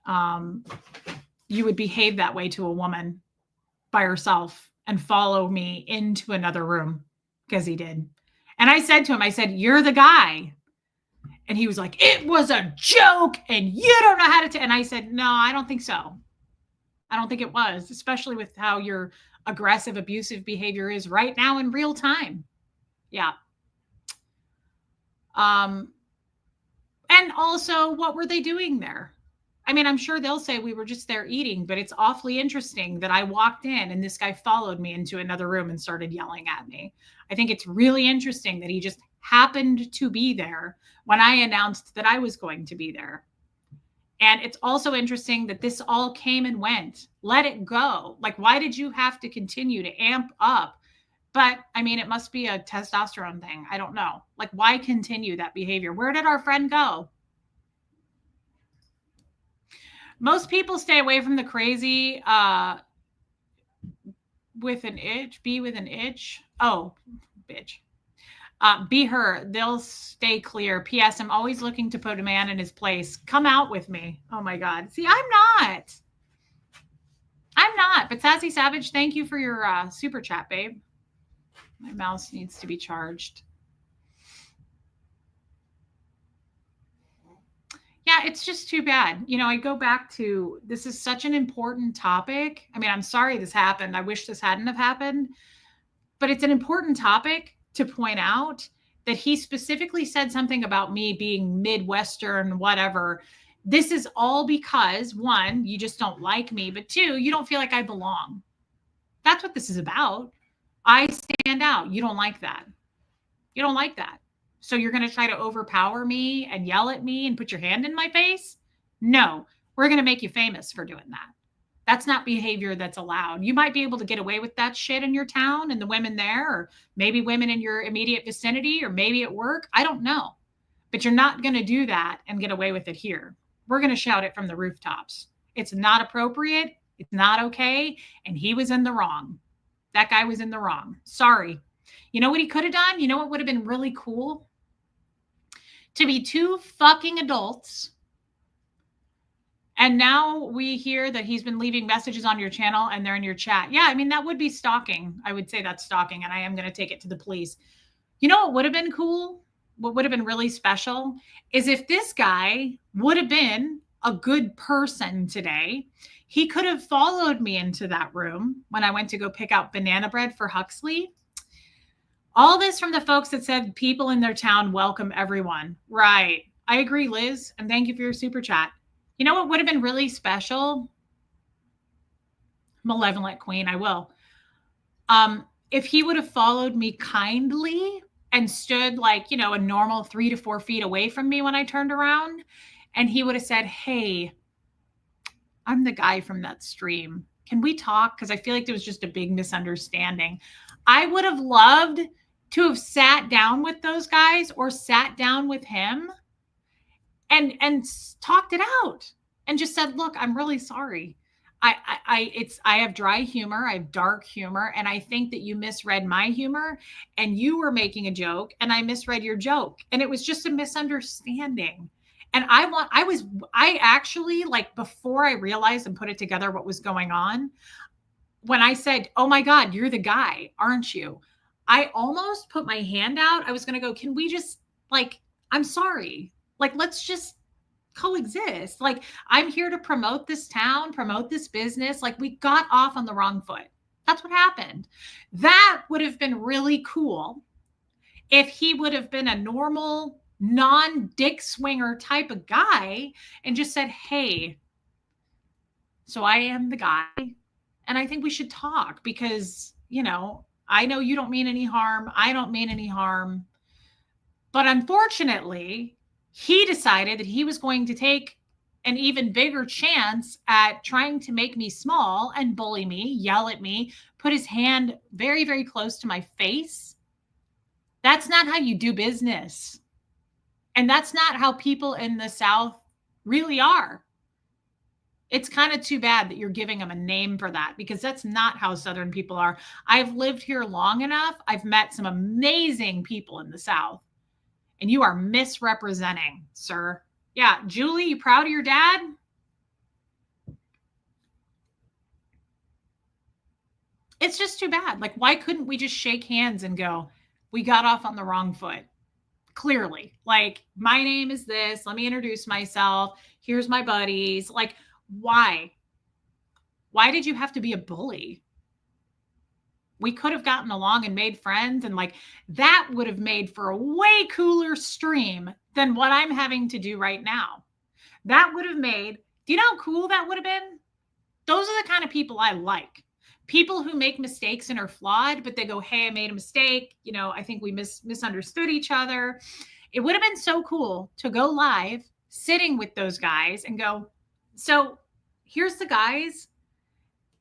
um, you would behave that way to a woman by herself and follow me into another room, because he did. And I said to him, I said, "You're the guy." And he was like, "It was a joke and you don't know how to." And I said, "No, I don't think so. I don't think it was, especially with how your aggressive, abusive behavior is right now in real time." Yeah. Um, and also, what were they doing there? I mean, I'm sure they'll say we were just there eating, but it's awfully interesting that I walked in and this guy followed me into another room and started yelling at me. I think it's really interesting that he just happened to be there when I announced that I was going to be there. And it's also interesting that this all came and went. Let it go. Like, why did you have to continue to amp up? But I mean, it must be a testosterone thing. I don't know. Like, why continue that behavior? Where did our friend go? Most people stay away from the crazy with an itch. Be with an itch. Oh, bitch. Be her. They'll stay clear. P.S. I'm always looking to put a man in his place. Come out with me. Oh my God. See, I'm not. But Sassy Savage, thank you for your super chat, babe. My mouse needs to be charged. Yeah, it's just too bad. You know, I go back to, this is such an important topic. I mean, I'm sorry this happened. I wish this hadn't have happened, but it's an important topic to point out that he specifically said something about me being Midwestern, whatever. This is all because, one, you just don't like me, but two, you don't feel like I belong. That's what this is about. I stand out. You don't like that. You don't like that. So you're going to try to overpower me and yell at me and put your hand in my face? No, we're going to make you famous for doing that. That's not behavior that's allowed. You might be able to get away with that shit in your town and the women there, or maybe women in your immediate vicinity, or maybe at work. I don't know. But you're not going to do that and get away with it here. We're going to shout it from the rooftops. It's not appropriate. It's not okay. And he was in the wrong. That guy was in the wrong. Sorry. You know what he could have done? You know what would have been really cool? To be two fucking adults. And now we hear that he's been leaving messages on your channel and they're in your chat. Yeah, I mean, that would be stalking. I would say that's stalking, and I am going to take it to the police. You know what would have been cool? What would have been really special is if this guy would have been a good person today. He could have followed me into that room when I went to go pick out banana bread for Huxley. All this from the folks that said people in their town welcome everyone. Right. I agree, Liz. And thank you for your super chat. You know what would have been really special? Malevolent Queen, I will. If he would have followed me kindly and stood like, you know, a normal 3 to 4 feet away from me when I turned around, and he would have said, "Hey, I'm the guy from that stream. Can we talk?" Because I feel like there was just a big misunderstanding. I would have loved to have sat down with those guys or sat down with him and talked it out and just said, look, I'm really sorry. I have dry humor, I have dark humor, and I think that you misread my humor and you were making a joke and I misread your joke. And it was just a misunderstanding. And I actually, like, before I realized and put it together what was going on, when I said, oh my God, you're the guy, aren't you? I almost put my hand out. I was going to go, can we just, like, I'm sorry. Like, let's just coexist. Like, I'm here to promote this town, promote this business. Like, we got off on the wrong foot. That's what happened. That would have been really cool if he would have been a normal, non-dick swinger type of guy and just said, hey, so I am the guy, and I think we should talk because, I know you don't mean any harm. I don't mean any harm. But unfortunately, he decided that he was going to take an even bigger chance at trying to make me small and bully me, yell at me, put his hand very, very close to my face. That's not how you do business. And that's not how people in the South really are. It's kind of too bad that you're giving them a name for that, because that's not how Southern people are. I've lived here long enough. I've met some amazing people in the South, and you are misrepresenting, sir. Yeah, Julie, you proud of your dad? It's just too bad. Like, why couldn't we just shake hands and go, we got off on the wrong foot? Clearly, like, my name is this. Let me introduce myself. Here's my buddies. Like, why? Why did you have to be a bully? We could have gotten along and made friends, and like, that would have made for a way cooler stream than what I'm having to do right now. That would have made, do you know how cool that would have been? Those are the kind of people I like. People who make mistakes and are flawed, but they go, hey, I made a mistake. I think we misunderstood each other. It would have been so cool to go live sitting with those guys and go, so here's the guys.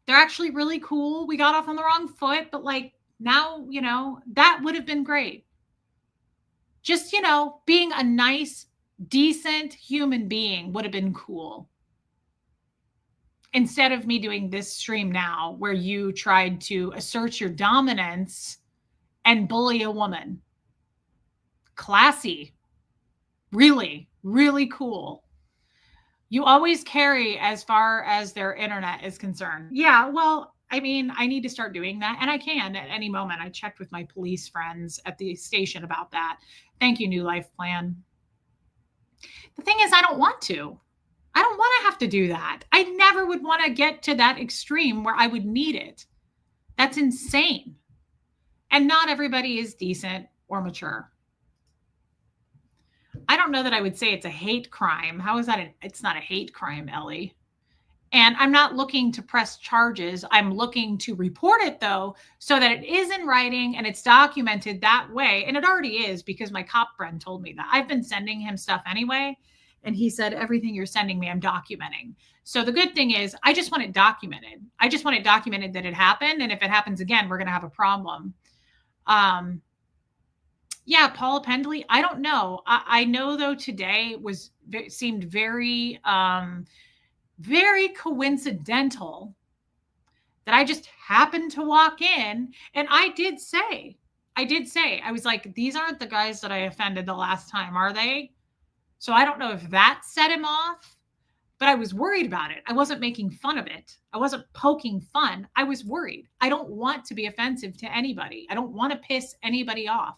They're actually really cool. We got off on the wrong foot, but like, now, that would have been great. Just, being a nice, decent human being would have been cool. Instead of me doing this stream now where you tried to assert your dominance and bully a woman. Classy. Really, really cool. You always carry as far as their internet is concerned. Yeah, well, I mean, I need to start doing that, and I can at any moment. I checked with my police friends at the station about that. Thank you, New Life Plan. The thing is, I don't want to. I don't want to have to do that. I never would want to get to that extreme where I would need it. That's insane. And not everybody is decent or mature. I don't know that I would say it's a hate crime. How is that? It's not a hate crime, Ellie. And I'm not looking to press charges. I'm looking to report it, though, so that it is in writing and it's documented that way. And it already is, because my cop friend told me that. I've been sending him stuff anyway. And he said, everything you're sending me, I'm documenting. So the good thing is, I just want it documented. I just want it documented that it happened. And if it happens again, we're going to have a problem. Yeah, Paula Pendley, I don't know. I know, though, today seemed very, very coincidental that I just happened to walk in. And I did say, I was like, these aren't the guys that I offended the last time, are they? So I don't know if that set him off, but I was worried about it. I wasn't making fun of it. I wasn't poking fun. I was worried. I don't want to be offensive to anybody. I don't want to piss anybody off.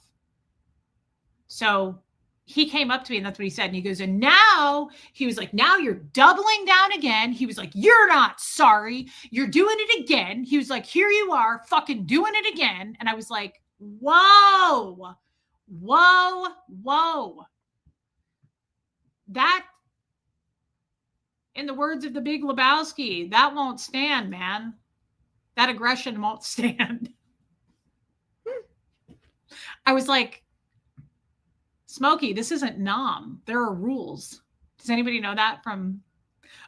So he came up to me, and that's what he said. And he goes, and now he was like, now you're doubling down again. He was like, you're not sorry. You're doing it again. He was like, here you are fucking doing it again. And I was like, whoa, whoa, whoa. That, in the words of the Big Lebowski, that won't stand, man. That aggression won't stand. I was like, Smokey, this isn't Nam. There are rules. Does anybody know that from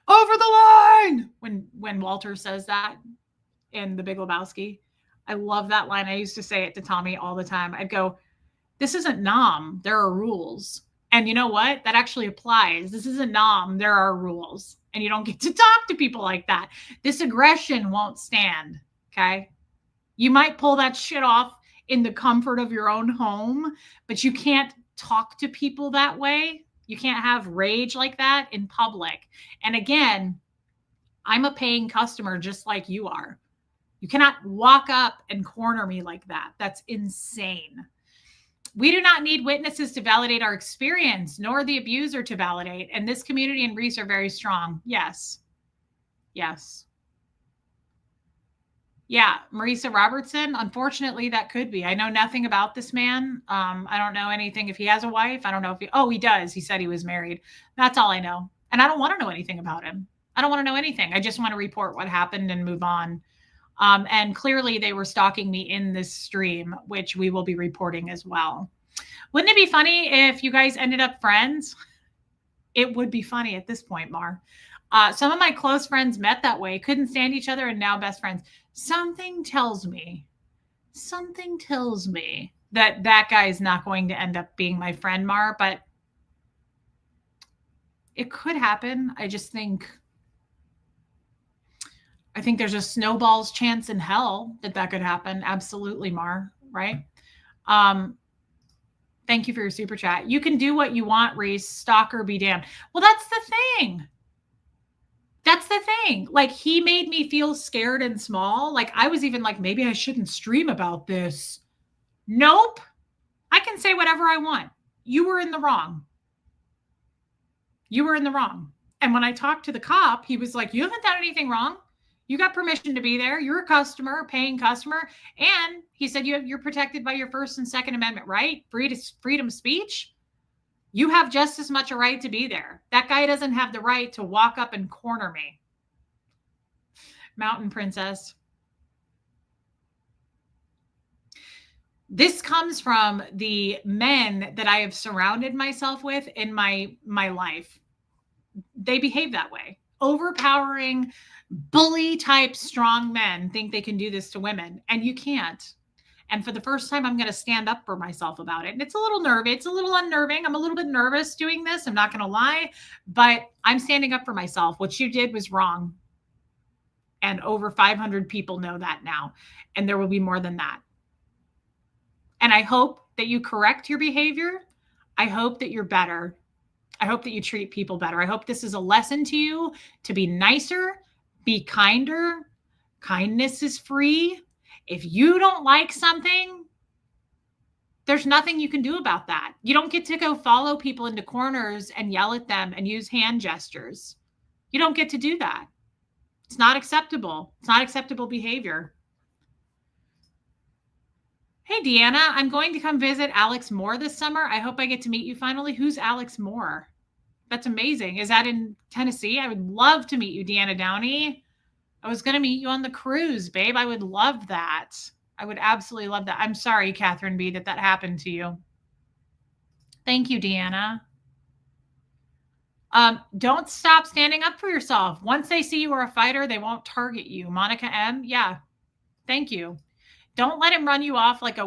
Over the Line? When Walter says that in the Big Lebowski, I love that line. I used to say it to Tommy all the time. I'd go, this isn't Nom. There are rules. And you know what? That actually applies. This isn't Nom. There are rules. And you don't get to talk to people like that. This aggression won't stand. Okay. You might pull that shit off in the comfort of your own home, but you can't talk to people that way. You can't have rage like that in public. And again, I'm a paying customer just like you are. You cannot walk up and corner me like that. That's insane. We do not need witnesses to validate our experience, nor the abuser to validate. And this community and Reese are very strong. Yes. Yes. Yeah, Marisa Robertson. Unfortunately, that could be. I know nothing about this man. I don't know anything if he has a wife. I don't know if he does. He said he was married. That's all I know. And I don't want to know anything about him. I don't want to know anything. I just want to report what happened and move on. And clearly they were stalking me in this stream, which we will be reporting as well. Wouldn't it be funny if you guys ended up friends? It would be funny at this point, Mar. Some of my close friends met that way, couldn't stand each other, and now best friends. Something tells me that that guy is not going to end up being my friend, Mar, but it could happen. I think there's a snowball's chance in hell that could happen. Absolutely, Mar, right? Thank you for your super chat. You can do what you want, Reese. Stalker be damned. Well, that's the thing. That's the thing. Like, he made me feel scared and small. Like, I was even like, maybe I shouldn't stream about this. Nope. I can say whatever I want. You were in the wrong. You were in the wrong. And when I talked to the cop, he was like, you haven't done anything wrong. You got permission to be there. You're a customer, a paying customer. And he said, you're protected by your First and Second Amendment, right? Freedom of speech. You have just as much a right to be there. That guy doesn't have the right to walk up and corner me. Mountain Princess. This comes from the men that I have surrounded myself with in my life. They behave that way. Overpowering, bully type strong men think they can do this to women, and you can't. And for the first time, I'm going to stand up for myself about it. And it's a little nervy. It's a little unnerving. I'm a little bit nervous doing this. I'm not going to lie, but I'm standing up for myself. What you did was wrong. And over 500 people know that now. And there will be more than that. And I hope that you correct your behavior. I hope that you're better. I hope that you treat people better. I hope this is a lesson to you to be nicer, be kinder. Kindness is free. If you don't like something, there's nothing you can do about that. You don't get to go follow people into corners and yell at them and use hand gestures. You don't get to do that. It's not acceptable. It's not acceptable behavior. Hey, Deanna, I'm going to come visit Alex Moore this summer. I hope I get to meet you finally. Who's Alex Moore? That's amazing. Is that in Tennessee? I would love to meet you, Deanna Downey. I was going to meet you on the cruise, babe. I would love that. I would absolutely love that. I'm sorry, Catherine B, that happened to you. Thank you, Deanna. Don't stop standing up for yourself. Once they see you are a fighter, they won't target you. Monica M, yeah. Thank you. Don't let him run you off like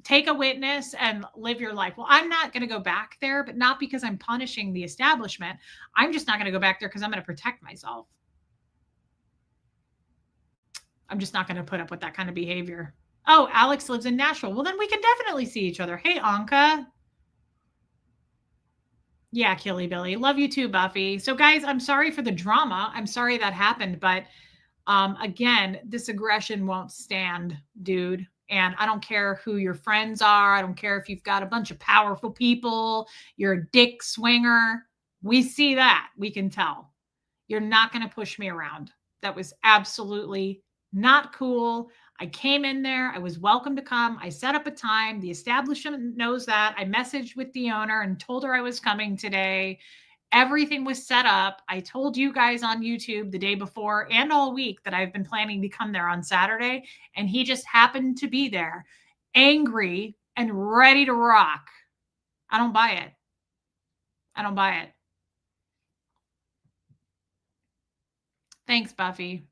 take a witness and live your life. Well, I'm not going to go back there, but not because I'm punishing the establishment. I'm just not going to go back there because I'm going to protect myself. I'm just not going to put up with that kind of behavior. Oh, Alex lives in Nashville. Well, then we can definitely see each other. Hey, Anka. Yeah, Killy Billy. Love you too, Buffy. So guys, I'm sorry for the drama. I'm sorry that happened, but again, this aggression won't stand, dude. And I don't care who your friends are. I don't care if you've got a bunch of powerful people, you're a dick swinger. We see that. We can tell. You're not going to push me around. That was absolutely not cool. I came in there. I was welcome to come. I set up a time. The establishment knows that. I messaged with the owner and told her I was coming today. Everything was set up. I told you guys on YouTube the day before and all week that I've been planning to come there on Saturday. And he just happened to be there, angry and ready to rock. I don't buy it. I don't buy it. Thanks, Buffy.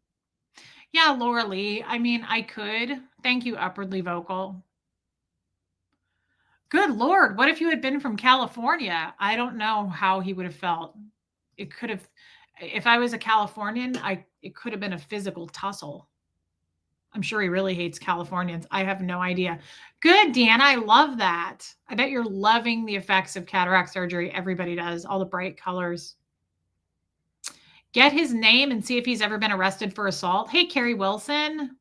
Yeah, Laura Lee. I mean, I could. Thank you, Upwardly Vocal. Good Lord. What if you had been from California? I don't know how he would have felt. It could have, if I was a Californian, it could have been a physical tussle. I'm sure he really hates Californians. I have no idea. Good, Deanna. I love that. I bet you're loving the effects of cataract surgery. Everybody does. All the bright colors. Get his name and see if he's ever been arrested for assault. Hey, Carrie Wilson.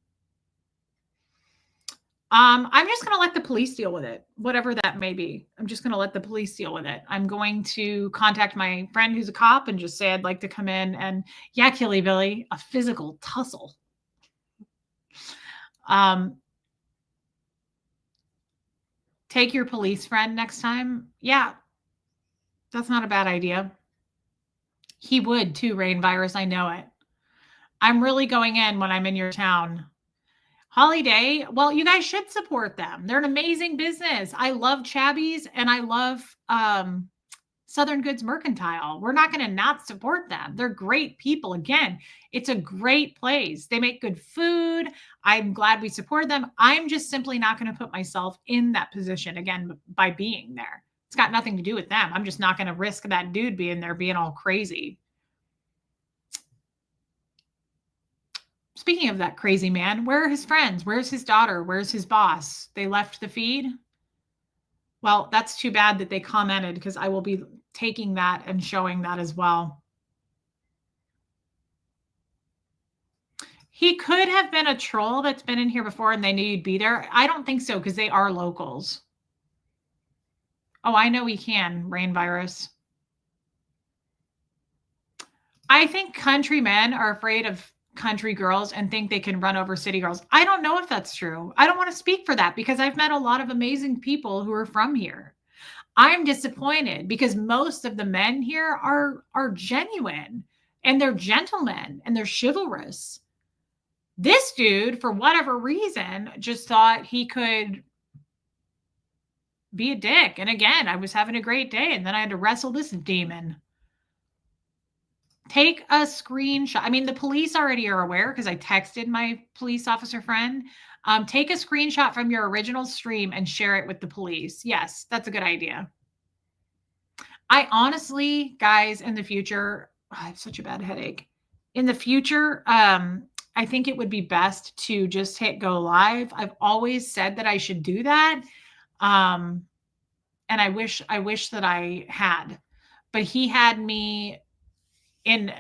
I'm just going to let the police deal with it, whatever that may be. I'm just going to let the police deal with it. I'm going to contact my friend who's a cop and just say I'd like to come in and, yeah, Killy Billy, a physical tussle. Take your police friend next time. Yeah, that's not a bad idea. He would too, Rain Virus. I know it. I'm really going in when I'm in your town. Holiday, well, you guys should support them. They're an amazing business. I love Chabby's and I love Southern Goods Mercantile. We're not going to not support them. They're great people. Again, it's a great place. They make good food. I'm glad we support them. I'm just simply not going to put myself in that position again by being there. It's got nothing to do with them. I'm just not going to risk that dude being there being all crazy. Speaking of that crazy man, where are his friends? Where's his daughter? Where's his boss? They left the feed? Well, that's too bad that they commented because I will be taking that and showing that as well. He could have been a troll that's been in here before and they knew you'd be there. I don't think so because they are locals. Oh, I know he can, Rain Virus. I think country men are afraid of country girls and think they can run over city girls. I don't know if that's true. I don't want to speak for that because I've met a lot of amazing people who are from here. I'm disappointed because most of the men here are genuine and they're gentlemen and they're chivalrous. This dude, for whatever reason, just thought he could be a dick. And again, I was having a great day and then I had to wrestle this demon. Take a screenshot. I mean, the police already are aware because I texted my police officer friend. Take a screenshot from your original stream and share it with the police. Yes, that's a good idea. I honestly, guys, in the future, I have such a bad headache. In the future, I think it would be best to just hit go live. I've always said that I should do that. And I wish that I had, but he had me in.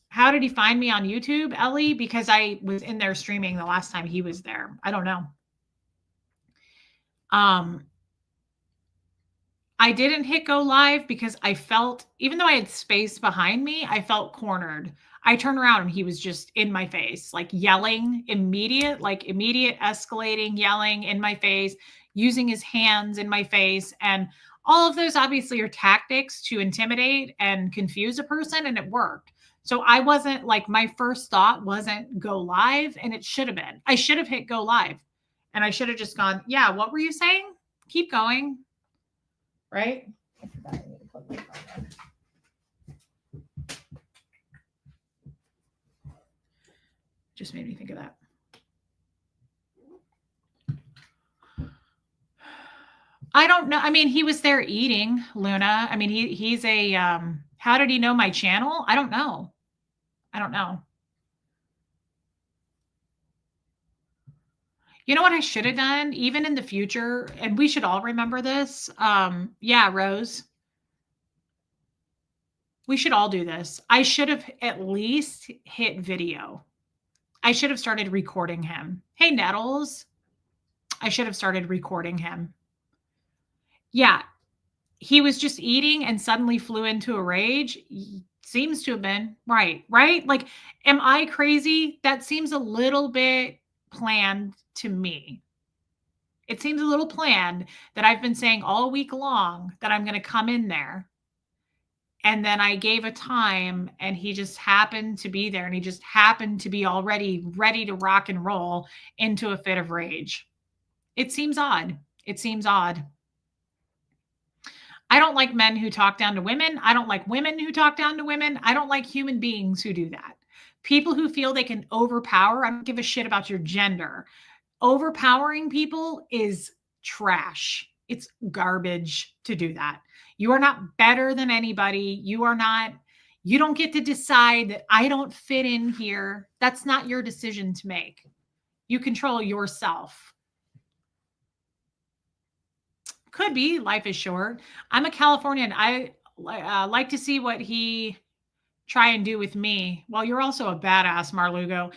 How did he find me on YouTube, Ellie? Because I was in there streaming the last time he was there. I don't know. I didn't hit go live because I felt, even though I had space behind me, I felt cornered. I turned around and he was just in my face, like yelling, immediate escalating, yelling in my face, using his hands in my face. And all of those obviously are tactics to intimidate and confuse a person. And it worked. So I wasn't like, my first thought wasn't go live, and it should have been. I should have hit go live and I should have just gone, yeah, what were you saying? Keep going. Right? I forgot I need to plug my phone in. Just made me think of that. I don't know. I mean, he was there eating, Luna. I mean, he's a how did he know my channel? I don't know. You know what I should have done, even in the future, and we should all remember this. Yeah, Rose. We should all do this. I should have at least hit video. I should have started recording him. Hey, Nettles. I should have started recording him. Yeah, he was just eating and suddenly flew into a rage. Seems to have been right? Like, am I crazy? That seems a little bit planned to me. It seems a little planned that I've been saying all week long that I'm going to come in there. And then I gave a time and he just happened to be there and he just happened to be already ready to rock and roll into a fit of rage. It seems odd. I don't like men who talk down to women. I don't like women who talk down to women. I don't like human beings who do that. People who feel they can overpower, I don't give a shit about your gender. Overpowering people is trash. It's garbage to do that. You are not better than anybody. You don't get to decide that I don't fit in here. That's not your decision to make. You control yourself. Could be. Life is short. I'm a Californian. I like to see what he try and do with me. Well, you're also a badass, Marlugo.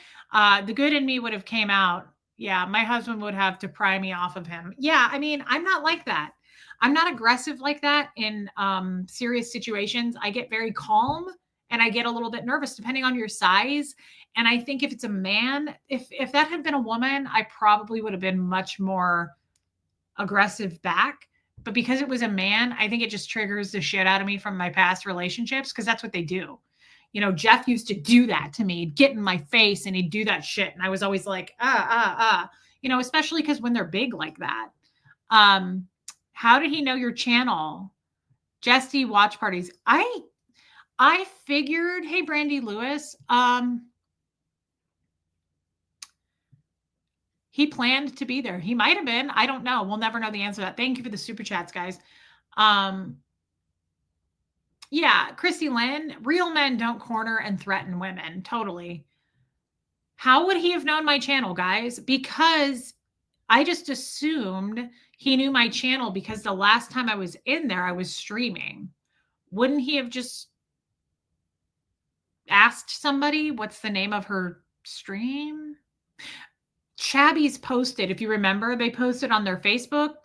The good in me would have came out. Yeah, my husband would have to pry me off of him. Yeah, I mean, I'm not like that. I'm not aggressive like that in serious situations. I get very calm and I get a little bit nervous depending on your size. And I think if it's a man, if that had been a woman, I probably would have been much more aggressive back. But because it was a man, I think it just triggers the shit out of me from my past relationships because that's what they do. You know, Jeff used to do that to me. He'd get in my face and he'd do that shit. And I was always like, you know, especially because when they're big like that. How did he know your channel? Jesty watch parties. I figured, hey, Brandy Lewis, he planned to be there. He might have been. I don't know. We'll never know the answer to that. Thank you for the super chats, guys. Yeah, Christy Lynn, real men don't corner and threaten women. Totally. How would he have known my channel, guys? Because I just assumed he knew my channel because the last time I was in there, I was streaming. Wouldn't he have just asked somebody what's the name of her stream? Chabby's posted, if you remember, they posted on their Facebook.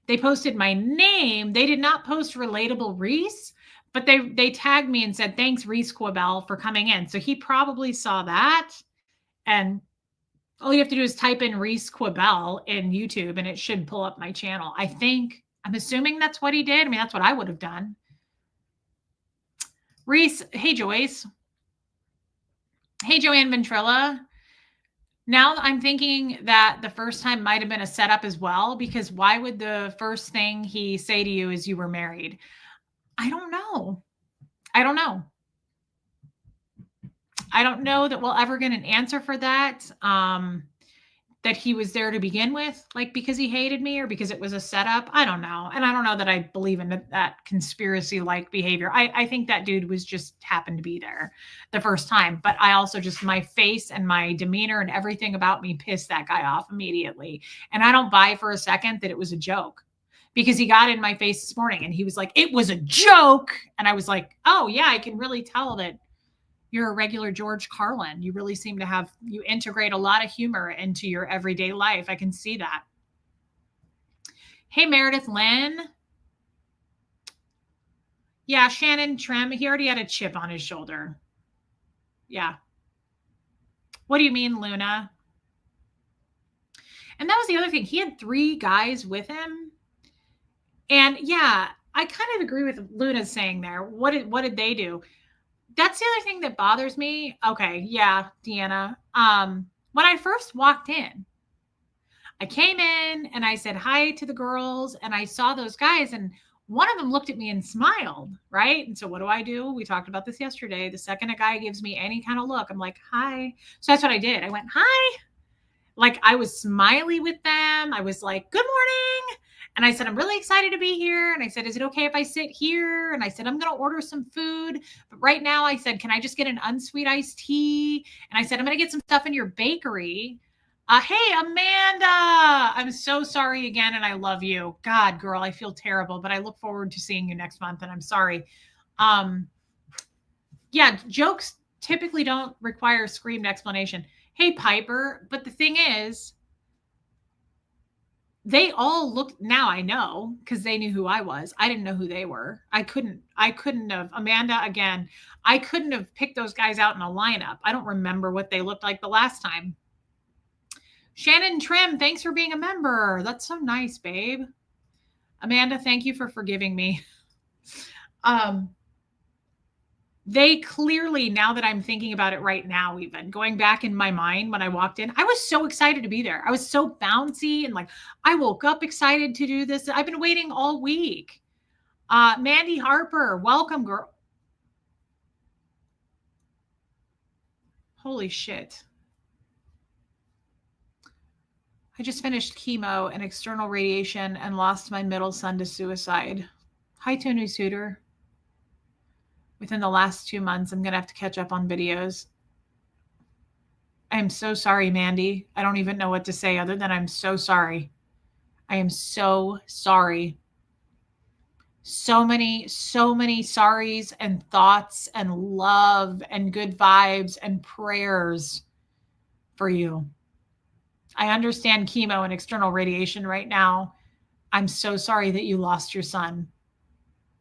They posted my name. They did not post relatable Reese, but they tagged me and said, thanks, Reese Quabell, for coming in. So he probably saw that. And all you have to do is type in Reese Quabell in YouTube and it should pull up my channel. I'm assuming that's what he did. I mean, that's what I would have done. Reese, hey, Joyce. Hey, Joanne Ventrilla. Now I'm thinking that the first time might have been a setup as well, because why would the first thing he say to you is you were married? I don't know. I don't know that we'll ever get an answer for that. That he was there to begin with, like because he hated me or because it was a setup. I don't know. And I don't know that I believe in that conspiracy-like behavior. I think that dude was just happened to be there the first time. But I also just, my face and my demeanor and everything about me pissed that guy off immediately. And I don't buy for a second that it was a joke, because he got in my face this morning and he was like, it was a joke. And I was like, oh yeah, I can really tell that you're a regular George Carlin. You really seem to you integrate a lot of humor into your everyday life. I can see that. Hey, Meredith Lynn. Yeah, Shannon Trim. He already had a chip on his shoulder. Yeah. What do you mean, Luna? And that was the other thing. He had 3 guys with him. And yeah, I kind of agree with Luna saying there. What did they do? That's the other thing that bothers me. Okay. Yeah, Deanna. When I first walked in, I came in and I said hi to the girls and I saw those guys and one of them looked at me and smiled. Right. And so what do? We talked about this yesterday. The second a guy gives me any kind of look, I'm like, hi. So that's what I did. I went, hi. Like I was smiley with them. I was like, good morning. And I said, I'm really excited to be here. And I said, is it okay if I sit here? And I said, I'm going to order some food. But right now I said, can I just get an unsweet iced tea? And I said, I'm going to get some stuff in your bakery. Hey, Amanda, I'm so sorry again. And I love you. God, girl, I feel terrible, but I look forward to seeing you next month. And I'm sorry. Yeah, jokes typically don't require screamed explanation. Hey, Piper. But the thing is, they all looked, now I know, because they knew who I was. I didn't know who they were. I couldn't have, Amanda, again, I couldn't have picked those guys out in a lineup. I don't remember what they looked like the last time. Shannon Trim, thanks for being a member. That's so nice, babe. Amanda, thank you for forgiving me. They clearly, now that I'm thinking about it right now, even going back in my mind when I walked in, I was so excited to be there. I was so bouncy and like, I woke up excited to do this. I've been waiting all week. Mandy Harper, welcome, girl. Holy shit. I just finished chemo and external radiation and lost my middle son to suicide. Hi, Tony Suter. Within the last 2 months, I'm going to have to catch up on videos. I am so sorry, Mandy. I don't even know what to say other than I'm so sorry. I am so sorry. So many sorries and thoughts and love and good vibes and prayers for you. I understand chemo and external radiation right now. I'm so sorry that you lost your son.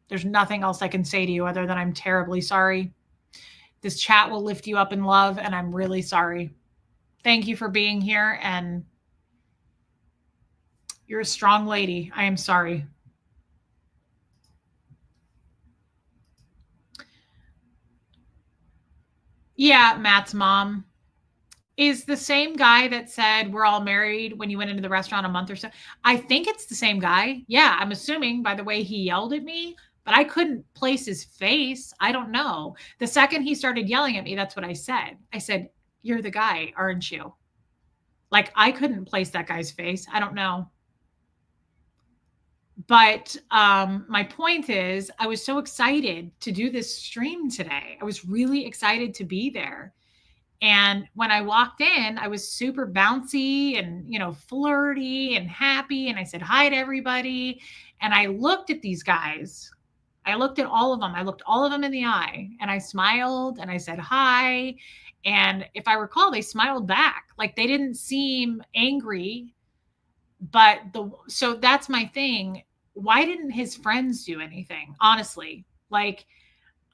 There's nothing else I can say to you other than I'm terribly sorry. This chat will lift you up in love, and I'm really sorry. Thank you for being here, and you're a strong lady. I am sorry. Yeah, Matt's mom is the same guy that said we're all married when you went into the restaurant a month or so. I think it's the same guy. Yeah, I'm assuming by the way he yelled at me, but I couldn't place his face. I don't know. The second he started yelling at me, that's what I said. I said, "You're the guy, aren't you?" Like I couldn't place that guy's face. I don't know. But my point is, I was so excited to do this stream today. I was really excited to be there. And when I walked in, I was super bouncy and, flirty and happy. And I said hi to everybody. And I looked at these guys. I looked at all of them. I looked all of them in the eye and I smiled and I said hi. And if I recall, they smiled back. Like they didn't seem angry. But so that's my thing. Why didn't his friends do anything? Honestly, like,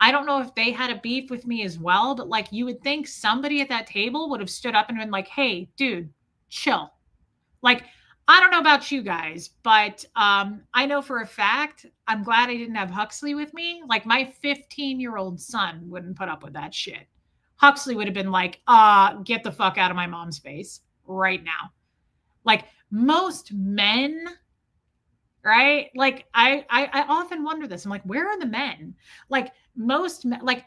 I don't know if they had a beef with me as well, but like you would think somebody at that table would have stood up and been like, "Hey, dude, chill." Like, I don't know about you guys, but I know for a fact, I'm glad I didn't have Huxley with me. Like my 15-year-old son wouldn't put up with that shit. Huxley would have been like, get the fuck out of my mom's face right now. Like most men, right? Like I often wonder this. I'm like, where are the men? Like most men, like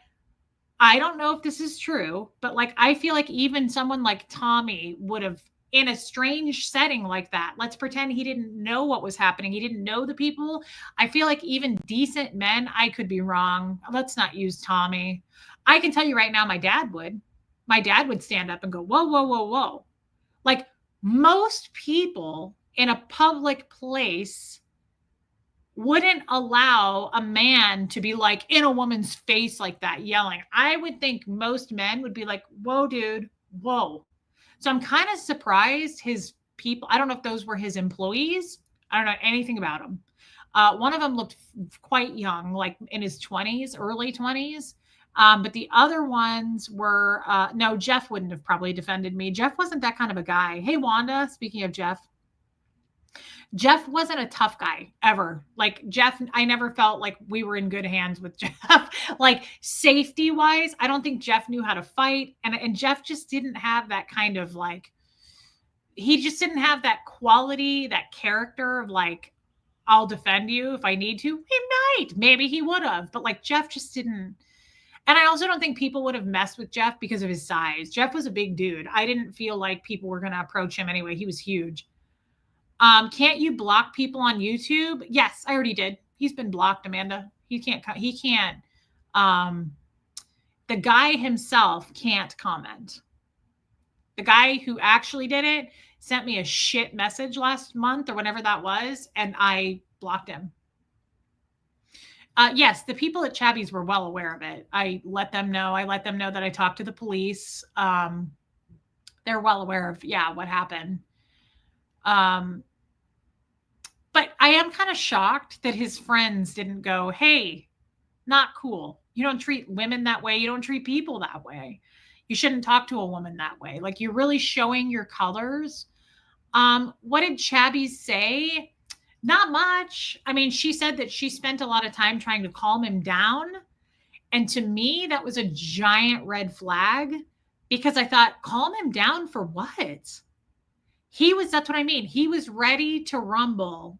I don't know if this is true, but like I feel like even someone like Tommy would have in a strange setting like that. Let's pretend he didn't know what was happening. He didn't know the people. I feel like even decent men, I could be wrong. Let's not use Tommy. I can tell you right now, my dad would. My dad would stand up and go, "Whoa, whoa, whoa, whoa." Like most people in a public place wouldn't allow a man to be like in a woman's face like that yelling. I would think most men would be like, "Whoa, dude, whoa." So I'm kind of surprised his people, I don't know if those were his employees. I don't know anything about him. One of them looked quite young, like in his 20s, early 20s. But the other ones were, no, Jeff wouldn't have probably defended me. Jeff wasn't that kind of a guy. Hey, Wanda, speaking of Jeff wasn't a tough guy ever. Like Jeff, I never felt like we were in good hands with Jeff. Like safety wise, I don't think Jeff knew how to fight. And Jeff just didn't have that kind of like, he just didn't have that quality, that character of like, I'll defend you if I need to. He might, maybe he would have, but like Jeff just didn't. And I also don't think people would have messed with Jeff because of his size. Jeff was a big dude. I didn't feel like people were going to approach him anyway. He was huge. Can't you block people on YouTube? Yes, I already did. He's been blocked, Amanda. He can't. The guy himself can't comment. The guy who actually did it sent me a shit message last month or whenever that was, and I blocked him. Yes, the people at Chabby's were well aware of it. I let them know. I let them know that I talked to the police. They're well aware of, what happened. But I am kind of shocked that his friends didn't go, "Hey, not cool. You don't treat women that way. You don't treat people that way. You shouldn't talk to a woman that way." Like you're really showing your colors. What did Chabby say? Not much. I mean, she said that she spent a lot of time trying to calm him down. And to me, that was a giant red flag because I thought, calm him down for what? That's what I mean. He was ready to rumble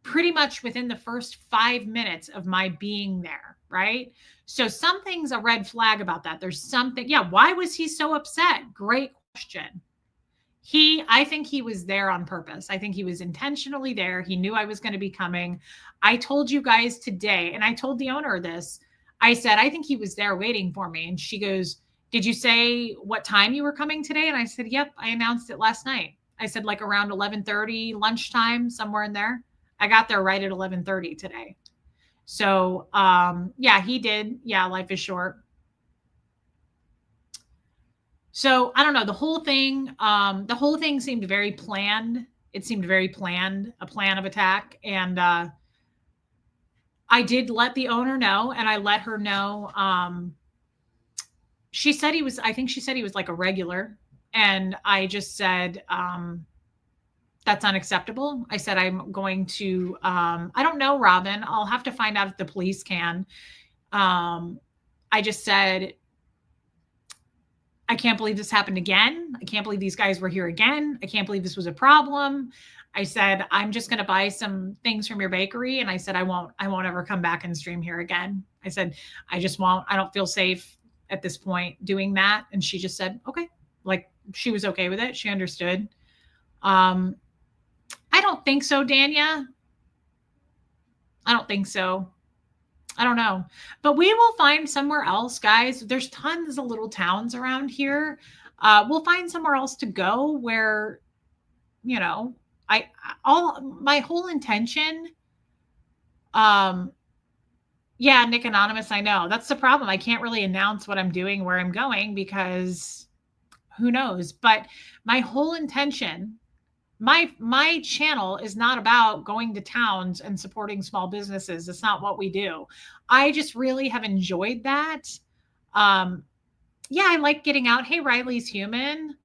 pretty much within the first 5 minutes of my being there, right? So something's a red flag about that. There's something, yeah. Why was he so upset? Great question. I think he was there on purpose. I think he was intentionally there. He knew I was going to be coming. I told you guys today, and I told the owner this. I said, I think he was there waiting for me. And she goes, did you say what time you were coming today? And I said, yep, I announced it last night. I said, like around 11:30 lunchtime, somewhere in there. I got there right at 11:30 today. So, yeah, he did. Yeah, life is short. So I don't know. The whole thing seemed very planned. It seemed very planned, a plan of attack. And I did let the owner know, and I let her know. She said he was, I think she said he was like a regular. And I just said, that's unacceptable. I said, I'm going to, I don't know, Robin. I'll have to find out if the police can. I just said, I can't believe this happened again. I can't believe these guys were here again. I can't believe this was a problem. I said, I'm just going to buy some things from your bakery. And I said, I won't ever come back and stream here again. I said, I just won't. I don't feel safe at this point doing that. And she just said, okay. Like, she was okay with it. She understood. I don't think so, Dania. I don't think so. I don't know, but we will find somewhere else, guys. There's tons of little towns around here. We'll find somewhere else to go where, you know, all my whole intention. Yeah, Nick Anonymous. I know that's the problem. I can't really announce what I'm doing, where I'm going, because who knows? But my whole intention, my channel is not about going to towns and supporting small businesses. It's not what we do. I just really have enjoyed that. Yeah, I like getting out. Hey, Riley's human.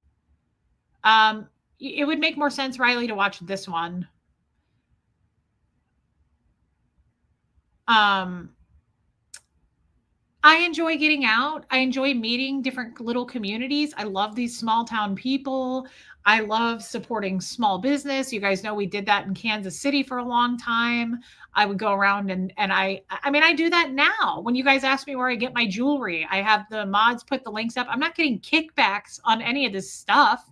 It would make more sense, Riley, to watch this one. I enjoy getting out. I enjoy meeting different little communities. I love these small town people. I love supporting small business. You guys know we did that in Kansas City for a long time. I would go around and I mean, I do that now. When you guys ask me where I get my jewelry, I have the mods put the links up. I'm not getting kickbacks on any of this stuff.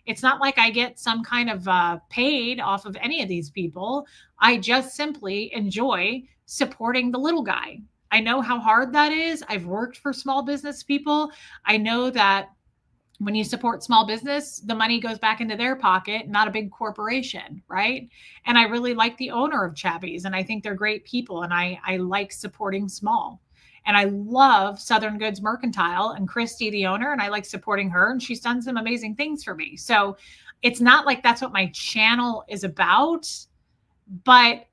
It's not like I get some kind of paid off of any of these people. I just simply enjoy supporting the little guy. I know how hard that is. I've worked for small business people. I know that when you support small business, the money goes back into their pocket, not a big corporation, right? And I really like the owner of Chappies, and I think they're great people, and I like supporting small. And I love Southern Goods Mercantile and Christy, the owner, and I like supporting her, and she's done some amazing things for me. So it's not like that's what my channel is about, but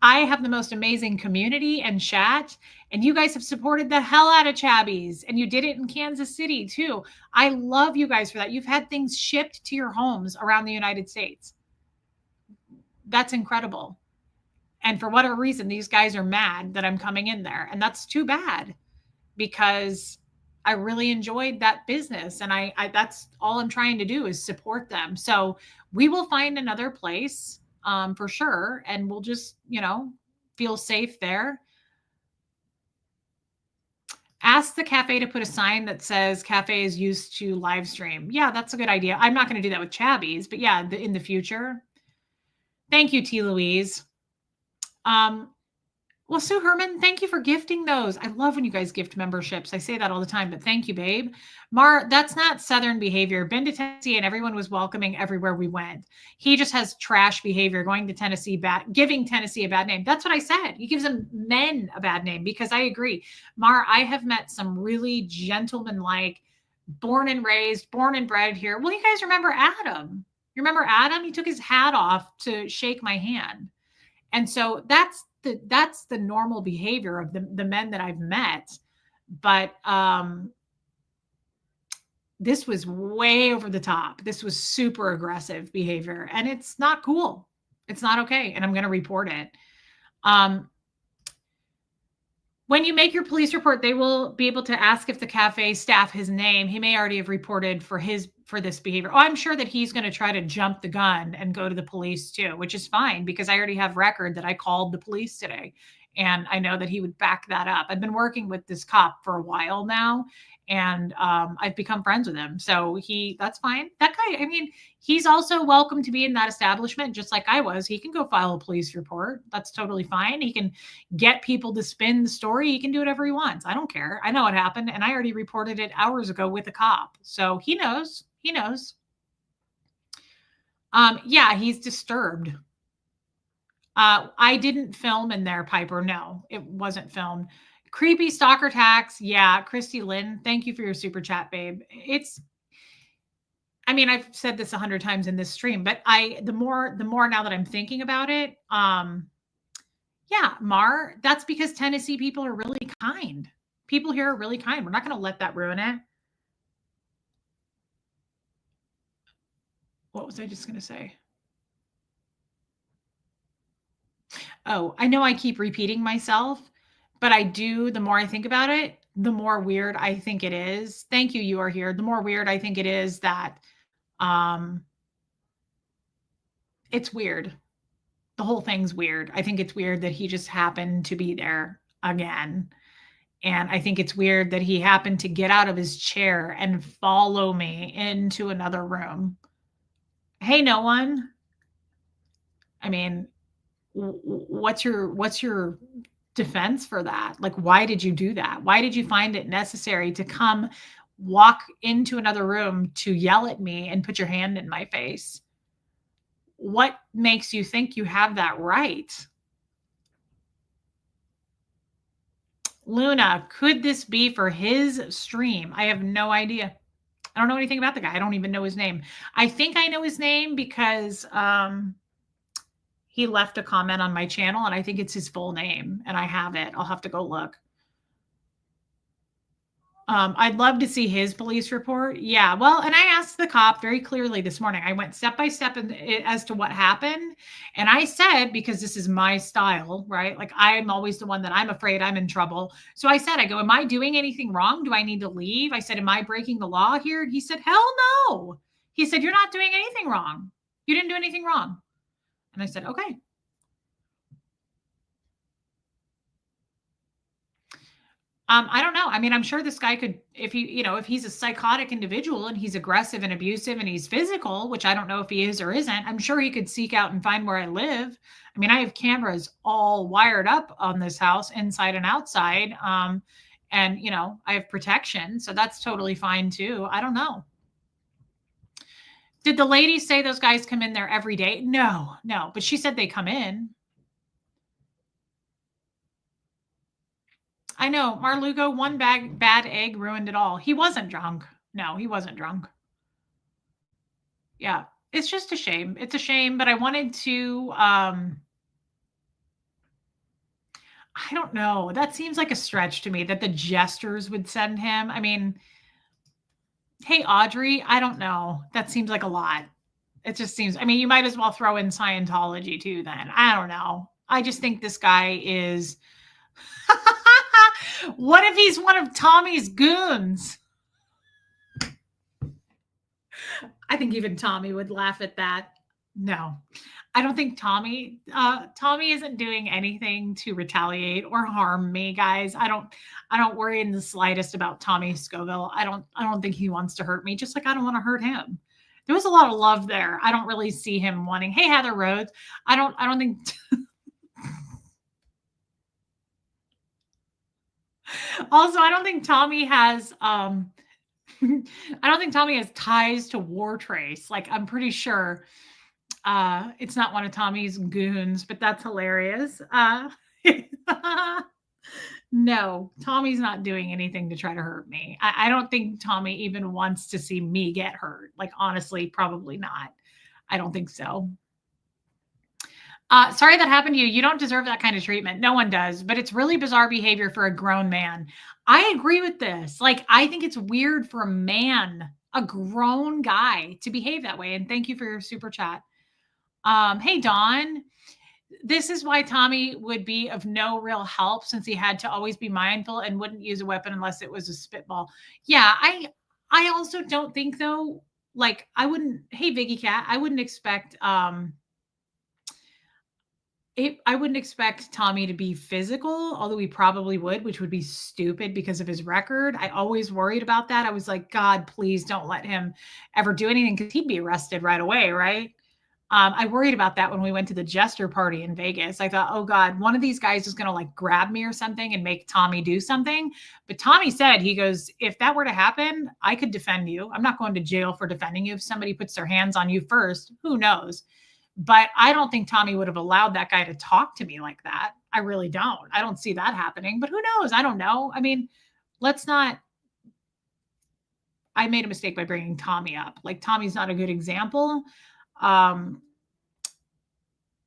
I have the most amazing community and chat, and you guys have supported the hell out of Chabbies, and you did it in Kansas City too. I love you guys for that. You've had things shipped to your homes around the United States. That's incredible. And for whatever reason, these guys are mad that I'm coming in there, and that's too bad, because I really enjoyed that business, and I that's all I'm trying to do is support them. So we will find another place, for sure. And we'll just, feel safe there. Ask the cafe to put a sign that says cafe is used to live stream. Yeah, that's a good idea. I'm not going to do that with Chabbies, but yeah, in the future. Thank you, T. Louise. Well, Sue Herman, thank you for gifting those. I love when you guys gift memberships. I say that all the time, but thank you, babe. Mar, that's not Southern behavior. Been to Tennessee and everyone was welcoming everywhere we went. He just has trash behavior, going to Tennessee, giving Tennessee a bad name. That's what I said. He gives them men a bad name, because I agree. Mar, I have met some really gentleman-like, born and raised, born and bred here. Well, you guys remember Adam. You remember Adam? He took his hat off to shake my hand. And so that's the normal behavior of the men that I've met. But this was way over the top. This was super aggressive behavior, and it's not cool. It's not okay. And I'm going to report it. When you make your police report, they will be able to ask if the cafe staff his name. He may already have reported for his for this behavior. Oh, I'm sure that he's going to try to jump the gun and go to the police too, which is fine because I already have record that I called the police today. And I know that he would back that up. I've been working with this cop for a while now, and I've become friends with him. So that's fine. That guy, I mean, he's also welcome to be in that establishment, just like I was. He can go file a police report. That's totally fine. He can get people to spin the story. He can do whatever he wants. I don't care. I know what happened, and I already reported it hours ago with a cop. So he knows. He knows. Yeah, he's disturbed. I didn't film in there, Piper. No, it wasn't filmed. Creepy stalker tax. Yeah, Christy Lynn, thank you for your super chat, babe. I mean, I've said this 100 times in this stream, but the more now that I'm thinking about it, yeah, Mar, that's because Tennessee people are really kind. People here are really kind. We're not going to let that ruin it. What was I just going to say? Oh, I know I keep repeating myself, but I do, the more I think about it, the more weird I think it is. Thank you, you are here. The more weird I think it is that it's weird. The whole thing's weird. I think it's weird that he just happened to be there again. And I think it's weird that he happened to get out of his chair and follow me into another room. Hey, no one. I mean, what's your defense for that? Like, why did you do that? Why did you find it necessary to come walk into another room to yell at me and put your hand in my face? What makes you think you have that right? Luna, could this be for his stream? I have no idea. I don't know anything about the guy. I don't even know his name. I think I know his name because he left a comment on my channel, and I think it's his full name, and I have it. I'll have to go look. I'd love to see his police report. Yeah, well, and I asked the cop very clearly this morning. I went step by step as to what happened. And I said, because this is my style, right? Like, I'm always the one that I'm afraid I'm in trouble. So I said, I go, am I doing anything wrong? Do I need to leave? I said, am I breaking the law here? And he said, hell no. He said, you're not doing anything wrong. You didn't do anything wrong. And I said, okay. I don't know. I mean, I'm sure this guy could, if he's a psychotic individual and he's aggressive and abusive and he's physical, which I don't know if he is or isn't, I'm sure he could seek out and find where I live. I mean, I have cameras all wired up on this house, inside and outside. And I have protection. So that's totally fine too. I don't know. Did the lady say those guys come in there every day? No, but she said they come in. I know, Marlugo, one bad egg ruined it all. He wasn't drunk. No, he wasn't drunk. Yeah, it's just a shame. It's a shame, but I wanted to, I don't know. That seems like a stretch to me that the jesters would send him. I mean, hey, Audrey, I don't know. That seems like a lot. It just seems, I mean, you might as well throw in Scientology too then. I don't know. I just think this guy is... What if he's one of Tommy's goons? I think even Tommy would laugh at that. No, I don't think Tommy isn't doing anything to retaliate or harm me, guys. I don't worry in the slightest about Tommy Scoville. I don't think he wants to hurt me, just like I don't want to hurt him. There was a lot of love there. I don't really see him wanting, hey, Heather Rhodes. I don't think also, I don't think Tommy has I don't think Tommy has ties to War Trace. Like, I'm pretty sure it's not one of Tommy's goons, but that's hilarious. No, Tommy's not doing anything to try to hurt me. I don't think Tommy even wants to see me get hurt. Like, honestly, probably not. I don't think so. Sorry that happened to you. You don't deserve that kind of treatment. No one does, but it's really bizarre behavior for a grown man. I agree with this. Like, I think it's weird for a man, a grown guy, to behave that way. And thank you for your super chat. Hey, Dawn. This is why Tommy would be of no real help, since he had to always be mindful and wouldn't use a weapon unless it was a spitball. Yeah, I also don't think, though, Like I wouldn't, hey Viggy Cat, I wouldn't expect I wouldn't expect Tommy to be physical, although he probably would, which would be stupid because of his record. I always worried about that. I was like, God, please don't let him ever do anything because he'd be arrested right away, right? I worried about that when we went to the Jester party in Vegas. I thought, oh God, one of these guys is going to like grab me or something and make Tommy do something. But Tommy said, he goes, if that were to happen, I could defend you. I'm not going to jail for defending you. If somebody puts their hands on you first, who knows? But I don't think Tommy would have allowed that guy to talk to me like that. I really don't. I don't see that happening, but who knows? I don't know. I mean, let's not. I made a mistake by bringing Tommy up. Like, Tommy's not a good example.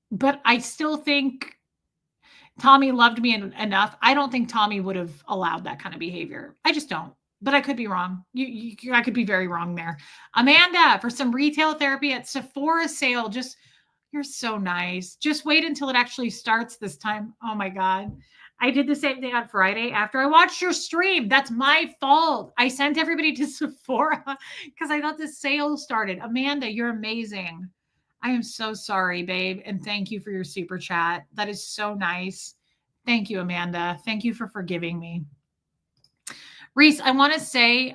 But I still think Tommy loved me enough. I don't think Tommy would have allowed that kind of behavior. I just don't. But I could be wrong. I could be very wrong there. Amanda, for some retail therapy at Sephora sale, you're so nice. Just wait until it actually starts this time. Oh my God. I did the same thing on Friday after I watched your stream. That's my fault. I sent everybody to Sephora because I thought the sale started. Amanda, you're amazing. I am so sorry, babe. And thank you for your super chat. That is so nice. Thank you, Amanda. Thank you for forgiving me. Reese, I want to say,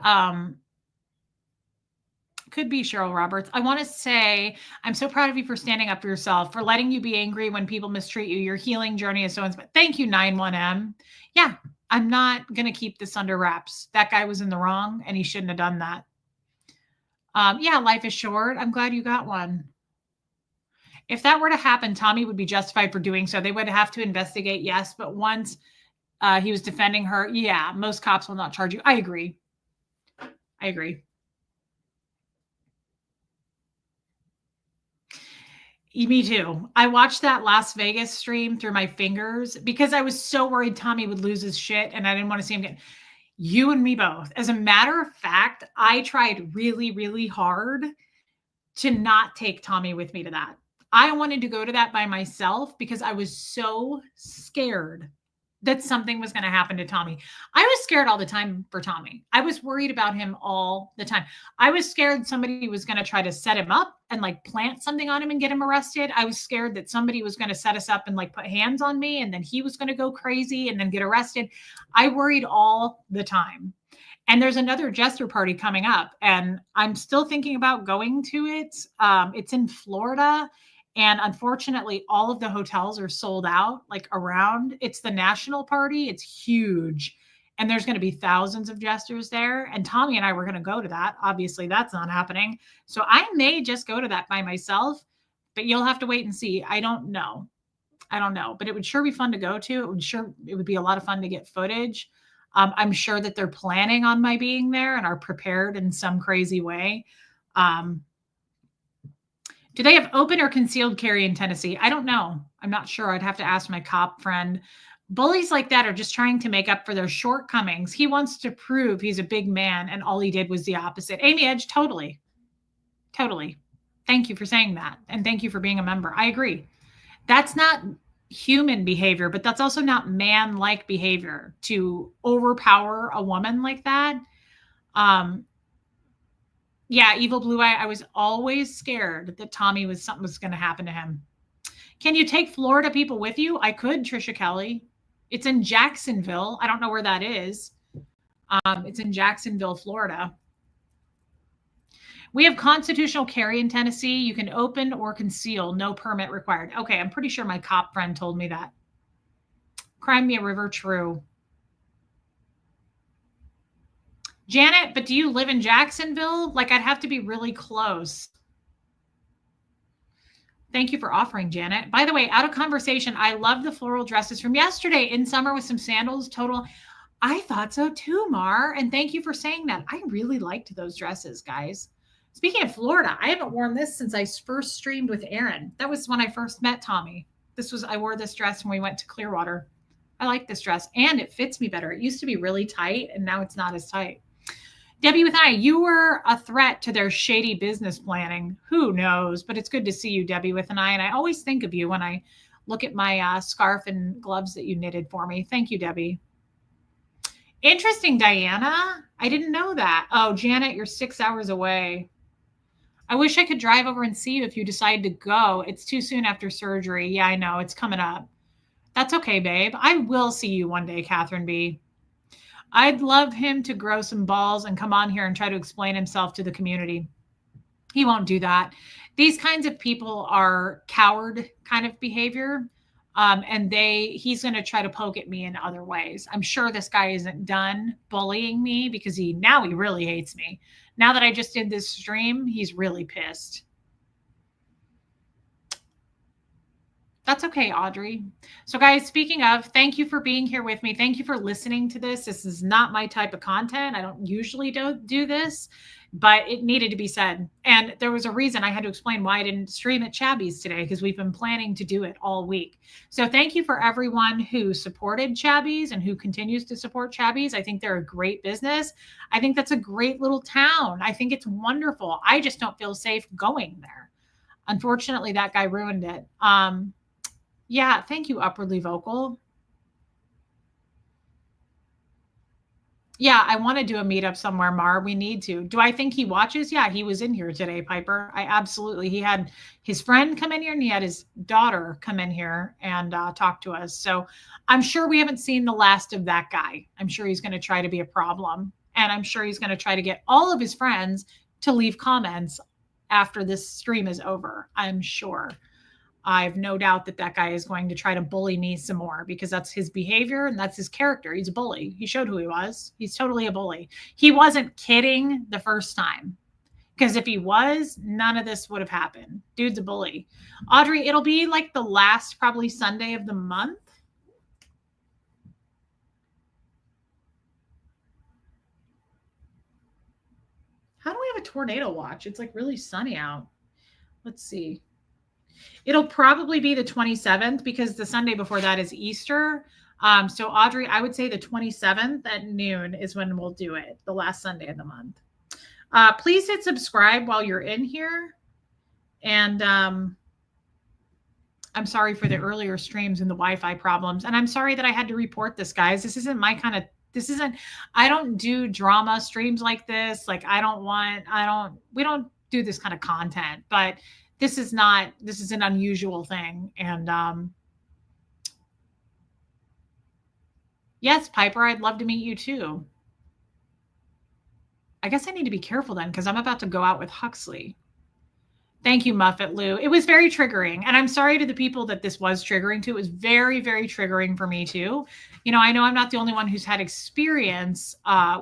could be Cheryl Roberts. I want to say, I'm so proud of you for standing up for yourself, for letting you be angry when people mistreat you. Your healing journey is so inspiring. Thank you, 91M. Yeah, I'm not going to keep this under wraps. That guy was in the wrong and he shouldn't have done that. Yeah, life is short. I'm glad you got one. If that were to happen, Tommy would be justified for doing so. They would have to investigate, yes. But once he was defending her, yeah, most cops will not charge you. I agree. I agree. Me too. I watched that Las Vegas stream through my fingers because I was so worried Tommy would lose his shit and I didn't want to see him get. You and me both. As a matter of fact, I tried really, really hard to not take Tommy with me to that. I wanted to go to that by myself because I was so scared that something was going to happen to Tommy. I was scared all the time for Tommy. I was worried about him all the time. I was scared somebody was going to try to set him up and like plant something on him and get him arrested. I was scared that somebody was going to set us up and like put hands on me and then he was going to go crazy and then get arrested. I worried all the time. And there's another Jester party coming up and I'm still thinking about going to it. It's in Florida. And unfortunately, all of the hotels are sold out, like around. It's the national party. It's huge. And there's going to be thousands of jesters there. And Tommy and I were going to go to that. Obviously, that's not happening. So I may just go to that by myself, but you'll have to wait and see. I don't know. But it would sure be fun to go to. It would be a lot of fun to get footage. I'm sure that they're planning on my being there and are prepared in some crazy way. Do they have open or concealed carry in Tennessee? I don't know. I'm not sure. I'd have to ask my cop friend. Bullies like that are just trying to make up for their shortcomings. He wants to prove he's a big man, and all he did was the opposite. Amy Edge, totally. Totally. Thank you for saying that. And thank you for being a member. I agree. That's not human behavior, but that's also not man-like behavior to overpower a woman like that. Yeah, Evil Blue Eye. I was always scared that something was going to happen to him. Can you take Florida people with you? I could, Trisha Kelly. It's in Jacksonville. I don't know where that is. It's in Jacksonville, Florida. We have constitutional carry in Tennessee. You can open or conceal, no permit required. Okay, I'm pretty sure my cop friend told me that. Crimea River, true. Janet, but do you live in Jacksonville? Like, I'd have to be really close. Thank you for offering, Janet. By the way, out of conversation, I love the floral dresses from yesterday in summer with some sandals. Total. I thought so too, Mar. And thank you for saying that. I really liked those dresses, guys. Speaking of Florida, I haven't worn this since I first streamed with Aaron. That was when I first met Tommy. I wore this dress when we went to Clearwater. I like this dress and it fits me better. It used to be really tight and now it's not as tight. Debbie with you were a threat to their shady business planning. Who knows? But it's good to see you, Debbie with an I. And I always think of you when I look at my scarf and gloves that you knitted for me. Thank you, Debbie. Interesting, Diana. I didn't know that. Oh, Janet, you're 6 hours away. I wish I could drive over and see you if you decide to go. It's too soon after surgery. Yeah, I know. It's coming up. That's okay, babe. I will see you one day, Catherine B. I'd love him to grow some balls and come on here and try to explain himself to the community. He won't do that. These kinds of people are coward kind of behavior. And he's going to try to poke at me in other ways. I'm sure this guy isn't done bullying me because he really hates me. Now that I just did this stream, he's really pissed. That's okay, Audrey. So guys, speaking of, thank you for being here with me. Thank you for listening to this. This is not my type of content. I don't usually do this, but it needed to be said. And there was a reason I had to explain why I didn't stream at Chabby's today, because we've been planning to do it all week. So thank you for everyone who supported Chabby's and who continues to support Chabby's. I think they're a great business. I think that's a great little town. I think it's wonderful. I just don't feel safe going there. Unfortunately, that guy ruined it. Yeah, thank you, Upwardly Vocal. Yeah, I want to do a meetup somewhere, Mar. We need to. Do I think he watches? Yeah, he was in here today, Piper. He had his friend come in here and he had his daughter come in here and talk to us. So I'm sure we haven't seen the last of that guy. I'm sure he's going to try to be a problem. And I'm sure he's going to try to get all of his friends to leave comments after this stream is over. I'm sure. I have no doubt that guy is going to try to bully me some more because that's his behavior and that's his character. He's a bully. He showed who he was. He's totally a bully. He wasn't kidding the first time, because if he was, none of this would have happened. Dude's a bully. Audrey, it'll be like the last probably Sunday of the month. How do we have a tornado watch? It's like really sunny out. Let's see. It'll probably be the 27th because the Sunday before that is Easter. So Audrey, I would say the 27th at noon is when we'll do it, the last Sunday of the month. Please hit subscribe while you're in here. And I'm sorry for the earlier streams and the Wi-Fi problems. And I'm sorry that I had to report this, guys. This isn't my kind of, I don't do drama streams like this. Like we don't do this kind of content, but this is an unusual thing. And yes, Piper, I'd love to meet you too. I guess I need to be careful then because I'm about to go out with Huxley. Thank you, Muffet Lou. It was very triggering. And I'm sorry to the people that this was triggering to. It was very, very triggering for me too. You know, I know I'm not the only one who's had experience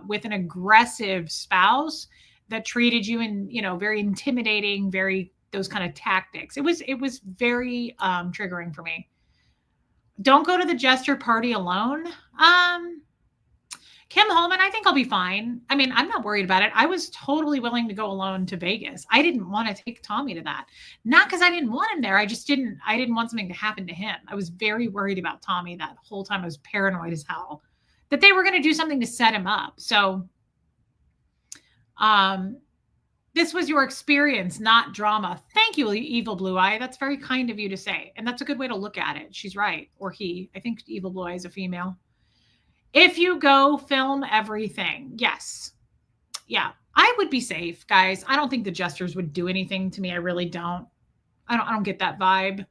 with an aggressive spouse that treated you in, very intimidating, those kind of tactics. It was very triggering for me. Don't go to the Jester party alone. Kim Holman, I think I'll be fine. I mean, I'm not worried about it. I was totally willing to go alone to Vegas. I didn't want to take Tommy to that. Not because I didn't want him there. I didn't want something to happen to him. I was very worried about Tommy that whole time. I was paranoid as hell that they were going to do something to set him up. So, this was your experience, not drama. Thank you, Evil Blue Eye. That's very kind of you to say. And that's a good way to look at it. She's right. Or he. I think Evil Blue Eye is a female. If you go film everything, yes. Yeah, I would be safe, guys. I don't think the Jesters would do anything to me. I really don't. I don't get that vibe.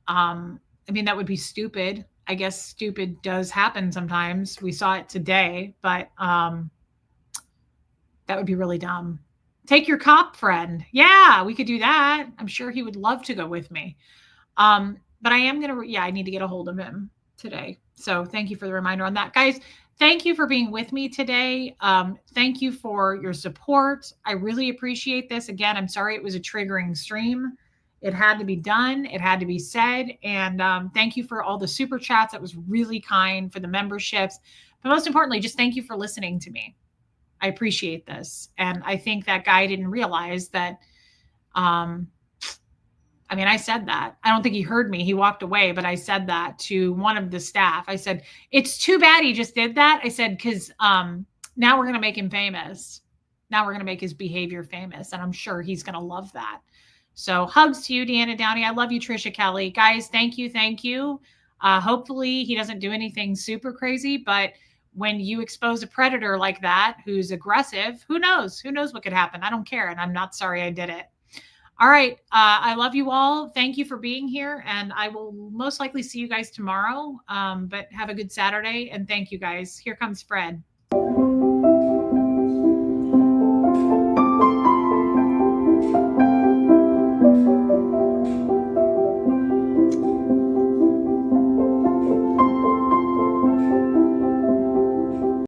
I mean, that would be stupid. I guess stupid does happen sometimes. We saw it today, but that would be really dumb. Take your cop friend. Yeah, we could do that. I'm sure he would love to go with me. But I need to get a hold of him today. So thank you for the reminder on that. Guys, thank you for being with me today. Thank you for your support. I really appreciate this. Again, I'm sorry it was a triggering stream. It had to be done. It had to be said. And thank you for all the super chats. That was really kind, for the memberships. But most importantly, just thank you for listening to me. I appreciate this. And I think that guy didn't realize that, I said that. I don't think he heard me. He walked away, but I said that to one of the staff. I said, it's too bad he just did that. I said, because now we're going to make him famous. Now we're going to make his behavior famous. And I'm sure he's going to love that. So hugs to you, Deanna Downey. I love you, Trisha Kelly. Guys, thank you. Thank you. Hopefully he doesn't do anything super crazy, but when you expose a predator like that, who's aggressive, who knows? Who knows what could happen? I don't care. And I'm not sorry I did it. All right. I love you all. Thank you for being here. And I will most likely see you guys tomorrow. But have a good Saturday. And thank you guys. Here comes Fred.